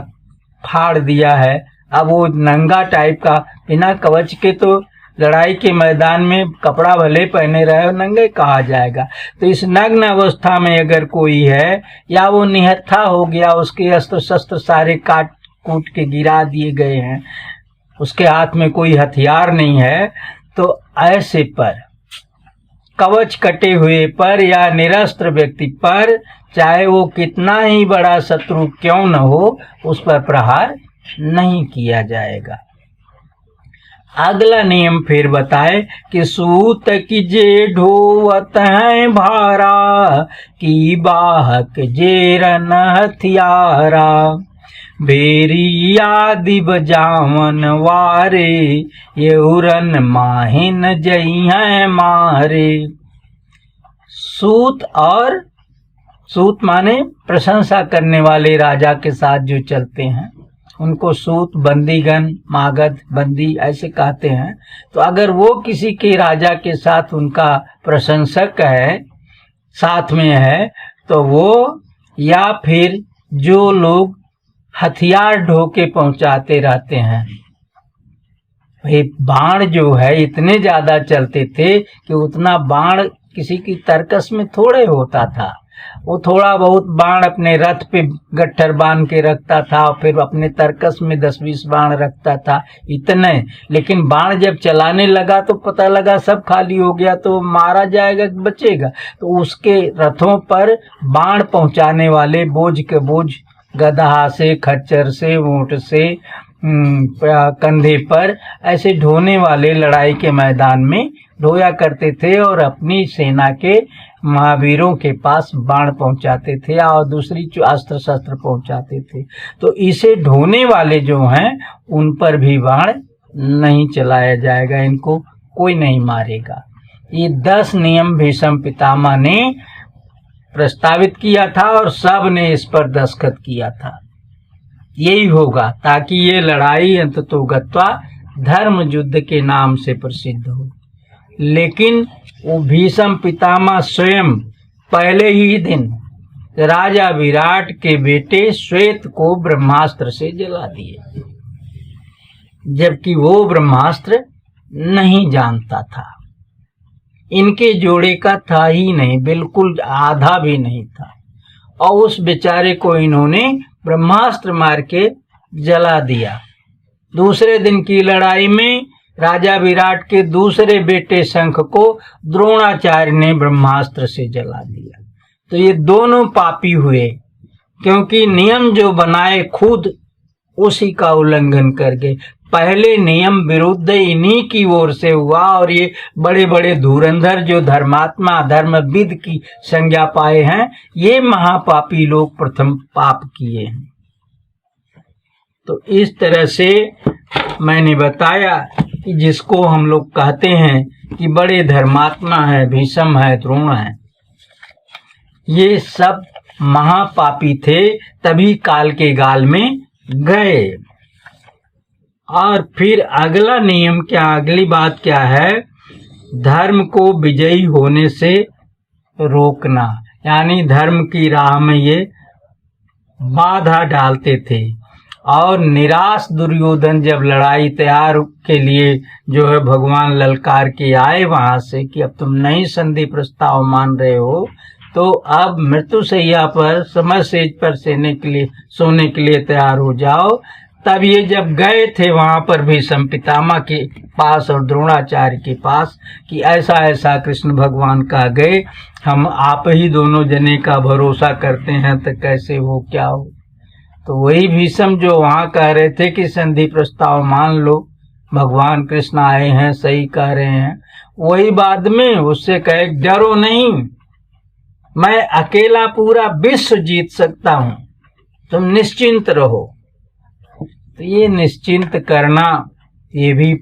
फाड़ दिया है, अब वो नंगा टाइप का, बिना कवच के तो लड़ाई के मैदान में कपड़ा भले पहने रहे नंगे कहा जाएगा। तो इस नग्न अवस्था में अगर कोई है या वो निहत्था हो गया, उसके अस्त्र शस्त्र सारे काट कूट के गिरा दिए गए हैं, उसके हाथ में कोई हथियार नहीं है, तो ऐसे पर कवच कटे हुए पर या निरस्त्र व्यक्ति पर, चाहे वो कितना ही बड़ा शत्रु क्यों न हो, उस पर प्रहार नहीं किया जाएगा। अगला नियम फिर बताए कि सूत की जे ढोवत हैं भारा, की बाहक जे रन हथियारा, बेरी आदि बजावन वारे, ये उरन माहिन जई हैं मारे। सूत और सूत माने प्रशंसा करने वाले राजा के साथ जो चलते हैं उनको सूत, बंदीगण, मागध, बंदी ऐसे कहते हैं। तो अगर वो किसी के राजा के साथ उनका प्रशंसक है, साथ में है, तो वो या फिर जो लोग हथियार ढो के पहुंचाते रहते हैं, भाई बाण जो है इतने ज्यादा चलते थे कि उतना बाण किसी की तर्कस में थोड़े होता था। वो थोड़ा बहुत बाण अपने रथ पे गट्ठर बांध के रखता था और फिर अपने तर्कस में 10-20 बाण रखता था, इतने। लेकिन बाण जब चलाने लगा तो पता लगा सब खाली हो गया, तो मारा जाएगा कि बचेगा। तो उसके रथों पर बाण पहुंचाने वाले बोझ के बोझ गदहा से, खच्चर से, ऊंट से, कंधे पर ऐसे ढोने वाले लड़ाई के मैदान में ढोया करते थे और अपनी सेना के महावीरों के पास बाण पहुंचाते थे और दूसरी अस्त्र शस्त्र पहुंचाते थे। तो इसे ढोने वाले जो हैं उन पर भी बाण नहीं चलाया जाएगा, इनको कोई नहीं मारेगा। ये 10 नियम भीष्म पितामह ने प्रस्तावित किया था और सब ने इस पर दस्तखत किया था। यही होगा ताकि ये लड़ाई अंततोगत्वा धर्म युद्ध के नाम से प्रसिद्ध हो। लेकिन वो भीष्म पितामह स्वयं पहले ही दिन राजा विराट के बेटे श्वेत को ब्रह्मास्त्र से जला दिए, जबकि वो ब्रह्मास्त्र नहीं जानता था, इनके जोड़े का था ही नहीं, बिल्कुल आधा भी नहीं था, और उस बेचारे को इन्होंने ब्रह्मास्त्र मार के जला दिया। दूसरे दिन की लड़ाई में राजा विराट के दूसरे बेटे शंख को द्रोणाचार्य ने ब्रह्मास्त्र से जला दिया। तो ये दोनों पापी हुए, क्योंकि नियम जो बनाए खुद उसी का उल्लंघन कर गए। पहले नियम विरुद्ध इन्हीं की ओर से हुआ और ये बड़े बड़े धुरंधर जो धर्मात्मा धर्मविद की संज्ञा पाए हैं, ये महापापी लोग प्रथम पाप किए हैं। तो इस तरह से मैंने बताया कि जिसको हम लोग कहते हैं कि बड़े धर्मात्मा है, भीष्म है, द्रोण है, ये सब महापापी थे, तभी काल के गाल में गए। और फिर अगला नियम क्या, अगली बात क्या है, धर्म को विजयी होने से रोकना, यानी धर्म की राह में ये बाधा डालते थे। और निराश दुर्योधन जब लड़ाई तैयार के लिए जो है भगवान ललकार के आए वहां से कि अब तुम नहीं संधि प्रस्ताव मान रहे हो, तो अब मृत्युशैया पर समय सेज पर सोने के लिए तैयार हो जाओ। तब ये जब गए थे वहां पर भीष्म पितामह के पास और द्रोणाचार्य के पास कि ऐसा ऐसा कृष्ण भगवान कह गए, हम आप ही दोनों जने का भरोसा करते हैं, तो कैसे हो क्या हो। तो वही भीष्म जो वहां कह रहे थे कि संधि प्रस्ताव मान लो, भगवान कृष्ण आए हैं, सही कह रहे हैं, वही बाद में उससे कहे डरो नहीं, मैं अकेला पूरा विश्व जीत सकता हूं, तुम निश्चिंत रहो। तो ये निश्चिंत करना ये भी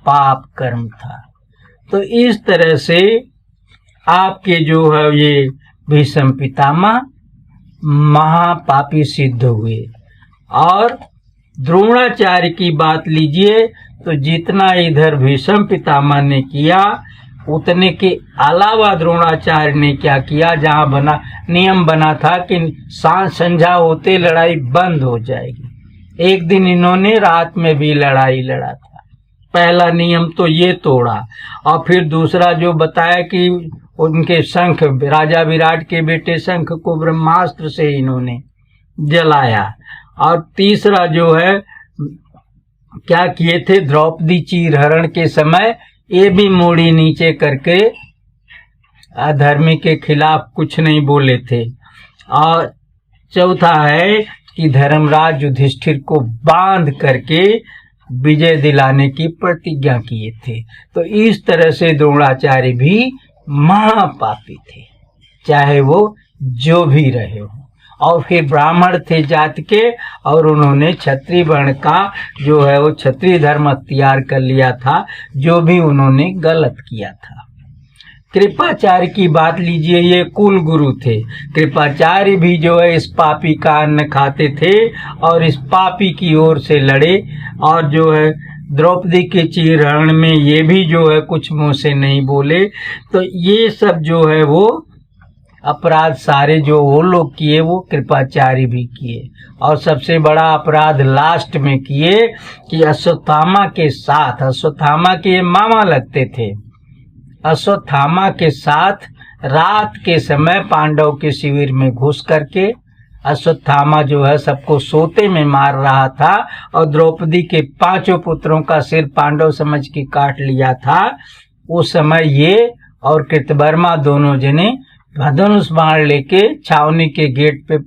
पाप कर्म था। तो इस तरह से आपके जो है ये भीष्म पितामह महापापी सिद्ध हुए। और द्रोणाचार्य की बात लीजिए तो जितना इधर भीष्म पितामह ने किया उतने के अलावा द्रोणाचार्य ने क्या किया, जहां नियम बना था कि संध्या होते लड़ाई बंद हो जाएगी, एक दिन इन्होंने रात में भी लड़ाई लड़ा था। पहला नियम तो ये तोड़ा, और फिर दूसरा जो बताया कि उनके शंख, राजा विराट के बेटे शंख को ब्रह्मास्त्र से इन्होंने जलाया। और तीसरा जो है क्या किए थे, द्रौपदी चीरहरण के समय ये भी मोड़ी नीचे करके अधर्मी के खिलाफ कुछ नहीं बोले थे। और चौथा है कि धर्मराज युधिष्ठिर को बांध करके विजय दिलाने की प्रतिज्ञा किए थे। तो इस तरह से द्रोणाचार्य भी महापापी थे, चाहे वो जो भी रहे हो। और फिर ब्राह्मण थे जात के, और उन्होंने क्षत्रिय वर्ण का जो है वो क्षत्रिय धर्म अख्तियार कर लिया था, जो भी उन्होंने गलत किया था। कृपाचार्य की बात लीजिए, ये कुल गुरु थे। कृपाचार्य भी जो है इस पापी का अन्न खाते थे और इस पापी की ओर से लड़े, और जो है द्रौपदी के चीरहरण में ये भी जो है कुछ मुंह से नहीं बोले। तो ये सब जो है वो अपराध सारे जो वो लोग किए वो कृपाचार्य भी किए। और सबसे बड़ा अपराध लास्ट में किए कि अश्वत्थामा के साथ, अश्वत्थामा के मामा लगते थे, अश्वत्थामा के साथ रात के समय पांडव के शिविर में घुस करके अश्वत्थामा जो है सबको सोते में मार रहा था, और द्रौपदी के 5 पुत्रों का सिर पांडव समझ के काट लिया था। उस समय ये और कृतवर्मा दोनों जने धनुष बाण लेके छावनी के गेट पे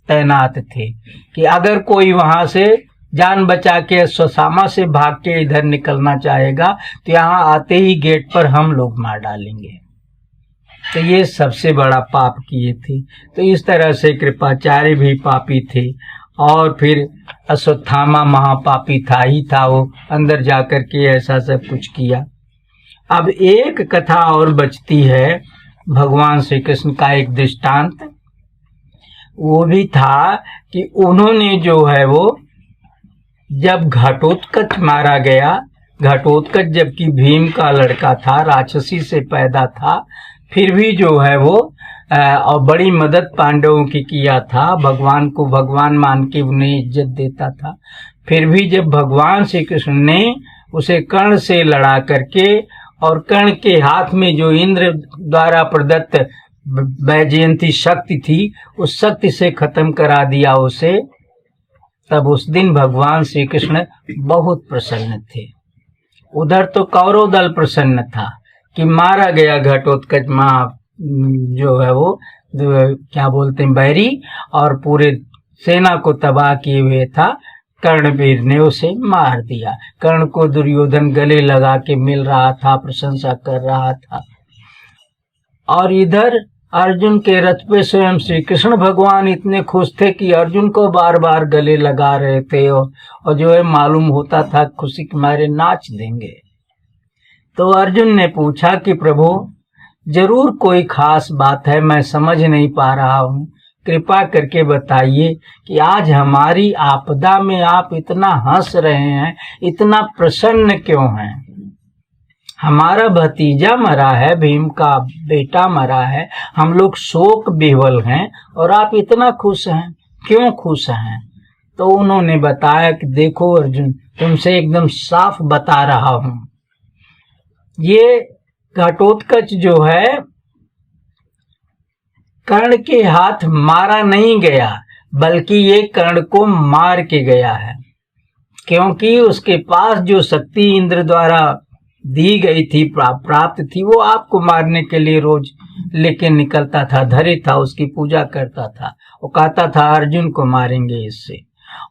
तैनात थे कि अगर कोई वहां से जान बचा के अश्वत्थामा से भाग के इधर निकलना चाहेगा तो यहाँ आते ही गेट पर हम लोग मार डालेंगे। तो ये सबसे बड़ा पाप किए थे। तो इस तरह से कृपाचार्य भी पापी थे, और फिर अश्वत्थामा महापापी था ही था, वो अंदर जाकर के ऐसा सब कुछ किया। अब एक कथा और बचती है भगवान श्री कृष्ण का, एक दृष्टांत वो भी था कि उन्होंने जो है वो जब घटोत्कच मारा गया, घटोत्कच जबकि भीम का लड़का था, राक्षसी से पैदा था, फिर भी जो है वो और बड़ी मदद पांडवों की किया था, भगवान को भगवान मान के उन्हें इज्जत देता था। फिर भी जब भगवान श्री कृष्ण ने उसे कर्ण से लड़ा करके, और कर्ण के हाथ में जो इंद्र द्वारा प्रदत्त वैजयंती शक्ति थी, उस शक्ति से खत्म करा दिया उसे, तब उस दिन भगवान श्री कृष्ण बहुत प्रसन्न थे। उधर तो कौरव दल प्रसन्न था कि मारा गया घटोत्कच जो है वो क्या बोलते हैं बैरी, और पूरे सेना को तबाह किए हुए था। कर्णवीर ने उसे मार दिया। कर्ण को दुर्योधन गले लगा के मिल रहा था, प्रशंसा कर रहा था। और इधर अर्जुन के रथ पे स्वयं श्री कृष्ण भगवान इतने खुश थे कि अर्जुन को बार बार गले लगा रहे थे, और जो है मालूम होता था खुशी के मारे नाच देंगे। तो अर्जुन ने पूछा कि प्रभु जरूर कोई खास बात है, मैं समझ नहीं पा रहा हूँ, कृपा करके बताइए कि आज हमारी आपदा में आप इतना हंस रहे हैं, इतना प्रसन्न क्यों हैं? हमारा भतीजा मरा है, भीम का बेटा मरा है, हम लोग शोक विह्वल हैं, और आप इतना खुश हैं, क्यों खुश हैं? तो उन्होंने बताया कि देखो अर्जुन, तुमसे एकदम साफ बता रहा हूं, ये घटोत्कच जो है कर्ण के हाथ मारा नहीं गया, बल्कि ये कर्ण को मार के गया है, क्योंकि उसके पास जो शक्ति इंद्र द्वारा दी गई थी, प्राप्त थी, वो आपको मारने के लिए रोज लेके निकलता था, धरे था, उसकी पूजा करता था, वो कहता था अर्जुन को मारेंगे इससे।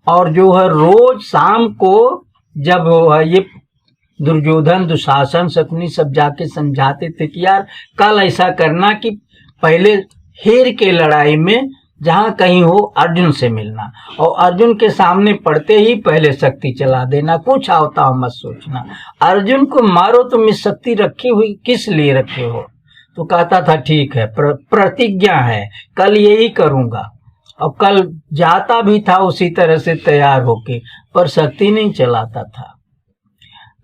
और जो है रोज शाम को जब ये दुर्योधन, दुशासन, शकुनी सब जाके समझाते थे कि यार कल ऐसा करना कि पहले हेर के लड़ाई में जहां कहीं हो अर्जुन से मिलना, और अर्जुन के सामने पड़ते ही पहले शक्ति चला देना, कुछ आवता मत सोचना, अर्जुन को मारो, तुम इस शक्ति रखी हुई किस लिए रखे हो? तो कहता था ठीक है, प्रतिज्ञा है, कल यही करूंगा। और कल जाता भी था उसी तरह से तैयार होके, पर शक्ति नहीं चलाता था।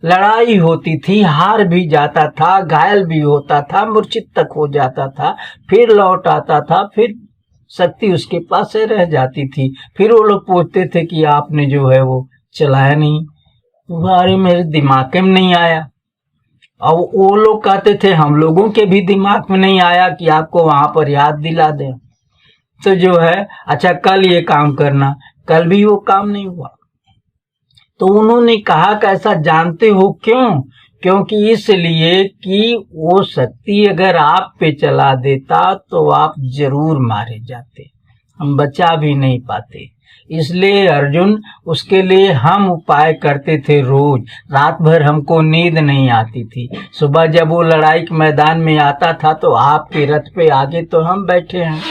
लड़ाई होती थी, हार भी जाता था, घायल भी होता था, मूर्छित तक हो जाता था, फिर लौट आता था, फिर शक्ति उसके पास से रह जाती थी। फिर वो लोग पूछते थे कि आपने जो है वो चलाया नहीं, अरे मेरे दिमाग में नहीं आया। और वो लोग कहते थे हम लोगों के भी दिमाग में नहीं आया कि आपको वहां पर याद दिला दें। तो जो है अच्छा कल ये काम करना, कल भी वो काम नहीं हुआ। तो उन्होंने कहा कि ऐसा जानते हो क्यों? क्योंकि इसलिए कि वो शक्ति अगर आप पे चला देता तो आप जरूर मारे जाते, हम बचा भी नहीं पाते। इसलिए अर्जुन उसके लिए हम उपाय करते थे रोज। रात भर हमको नींद नहीं आती थी। सुबह जब वो लड़ाई के मैदान में आता था तो आपके रथ पे आगे तो हम बैठे हैं,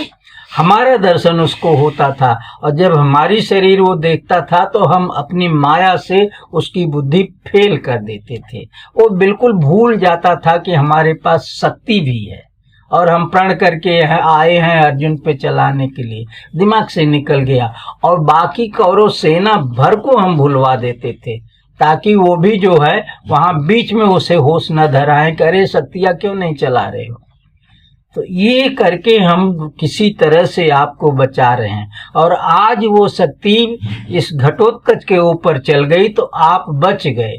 हमारा दर्शन उसको होता था, और जब हमारी शरीर वो देखता था तो हम अपनी माया से उसकी बुद्धि फेल कर देते थे। वो बिल्कुल भूल जाता था कि हमारे पास शक्ति भी है और हम प्रण करके आए हैं अर्जुन पे चलाने के लिए। दिमाग से निकल गया और बाकी कौरव सेना भर को हम भुलवा देते थे ताकि वो भी जो है वहां बीच में उसे होश न धराए, करे शक्तियां क्यों नहीं चला रहे हो। तो ये करके हम किसी तरह से आपको बचा रहे हैं, और आज वो शक्ति इस घटोत्कच के ऊपर चल गई तो आप बच गए।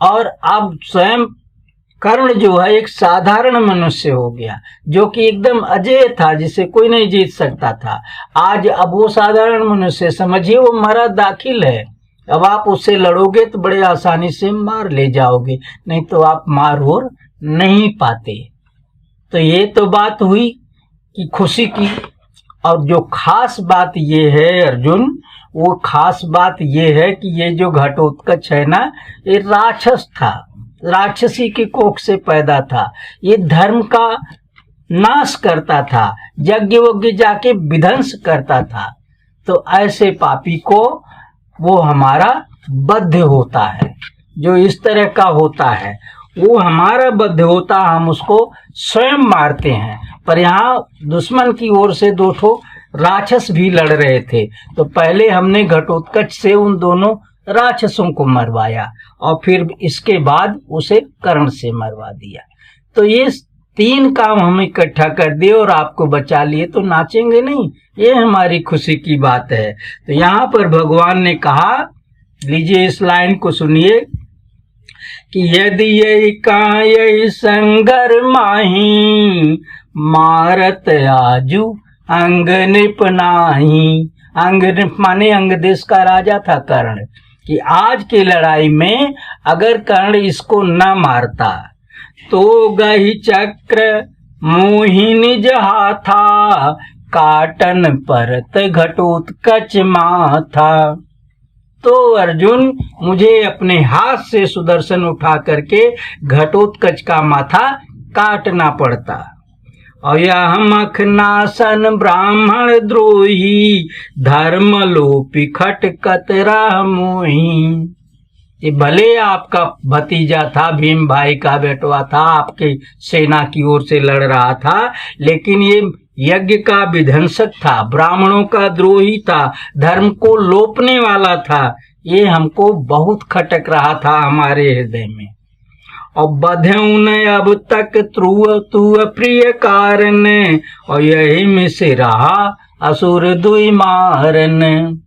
और अब स्वयं कर्ण जो है एक साधारण मनुष्य हो गया जो कि एकदम अजेय था, जिसे कोई नहीं जीत सकता था। आज अब वो साधारण मनुष्य, समझिए वो मरा दाखिल है। अब आप उससे लड़ोगे तो बड़े आसानी से मार ले जाओगे, नहीं तो आप मार और नहीं पाते। तो ये तो बात हुई कि खुशी की। और जो खास बात ये है अर्जुन, वो खास बात ये है कि ये जो घटोत्कच है ना, ये राक्षस था, राक्षसी की कोख से पैदा था। ये धर्म का नाश करता था, यज्ञ वज्ञ जाके विध्वंस करता था। तो ऐसे पापी को वो हमारा बद्ध होता है, जो इस तरह का होता है वो हमारा बद्ध होता, हम उसको स्वयं मारते हैं। पर यहाँ दुश्मन की ओर से दो ठो राक्षस भी लड़ रहे थे, तो पहले हमने घटोत्कच से उन दोनों राक्षसों को मरवाया और फिर इसके बाद उसे कर्ण से मरवा दिया। तो ये तीन काम हम इकट्ठा कर दिए और आपको बचा लिए, तो नाचेंगे नहीं, ये हमारी खुशी की बात है। तो यहाँ पर भगवान ने कहा, लीजिए इस लाइन को सुनिए कि यदि यही काय संगर माही, मारत आजू अंग निपनाही। अंग माने अंग देश का राजा था कर्ण, कि आज की लड़ाई में अगर कर्ण इसको न मारता तो गही चक्र मोहिनी जहा था, काटन परत घटोत्कच माथा। तो अर्जुन मुझे अपने हाथ से सुदर्शन उठा करके घटोत्कच का माथा काटना पड़ता। और यह मखनासन ब्राह्मण द्रोही, धर्म लोपी खटकत राह मोही। ये भले आपका भतीजा था, भीम भाई का बेटवा था, आपके सेना की ओर से लड़ रहा था, लेकिन ये यज्ञ का विध्वंसक था, ब्राह्मणों का द्रोही था, धर्म को लोपने वाला था। ये हमको बहुत खटक रहा था हमारे हृदय में। और बधेऊ न अब तक तू प्रिय कारण, और यही में से रहा असुर दुई मारन।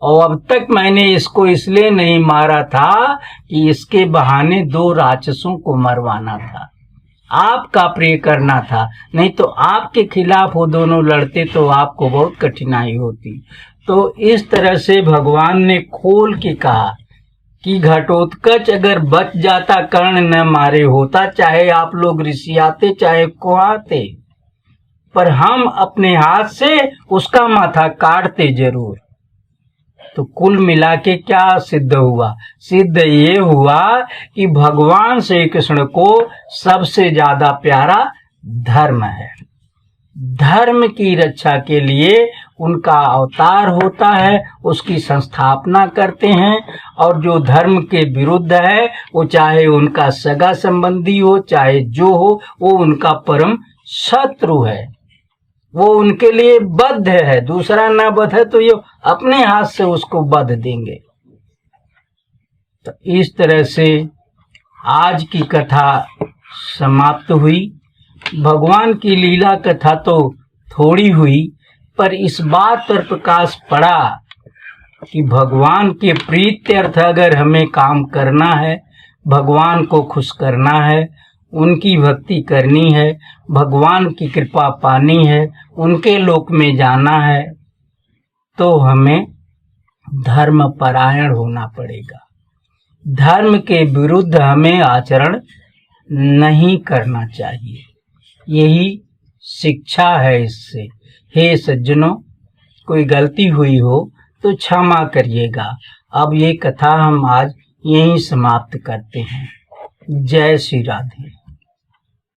और अब तक मैंने इसको इसलिए नहीं मारा था कि इसके बहाने दो राक्षसों को मरवाना था, आपका प्रिय करना था, नहीं तो आपके खिलाफ वो दोनों लड़ते तो आपको बहुत कठिनाई होती। तो इस तरह से भगवान ने खोल के कहा कि घटोत्कच अगर बच जाता, कर्ण न मारे होता, चाहे आप लोग ऋषियाते चाहे कुआते, पर हम अपने हाथ से उसका माथा काटते जरूर। तो कुल मिला के क्या सिद्ध हुआ? सिद्ध ये हुआ कि भगवान श्री कृष्ण को सबसे ज्यादा प्यारा धर्म है। धर्म की रक्षा के लिए उनका अवतार होता है, उसकी संस्थापना करते हैं, और जो धर्म के विरुद्ध है, वो चाहे उनका सगा संबंधी हो चाहे जो हो, वो उनका परम शत्रु है, वो उनके लिए बद्ध है। दूसरा ना बद्ध है तो ये अपने हाथ से उसको बद्ध देंगे। तो इस तरह से आज की कथा समाप्त हुई। भगवान की लीला कथा तो थोड़ी हुई, पर इस बात पर प्रकाश पड़ा कि भगवान के प्रीत्यर्थ अगर हमें काम करना है, भगवान को खुश करना है, उनकी भक्ति करनी है, भगवान की कृपा पानी है, उनके लोक में जाना है, तो हमें धर्म परायण होना पड़ेगा। धर्म के विरुद्ध हमें आचरण नहीं करना चाहिए। यही शिक्षा है इससे। हे सज्जनों, कोई गलती हुई हो तो क्षमा करिएगा। अब ये कथा हम आज यहीं समाप्त करते हैं। जय श्री राधे।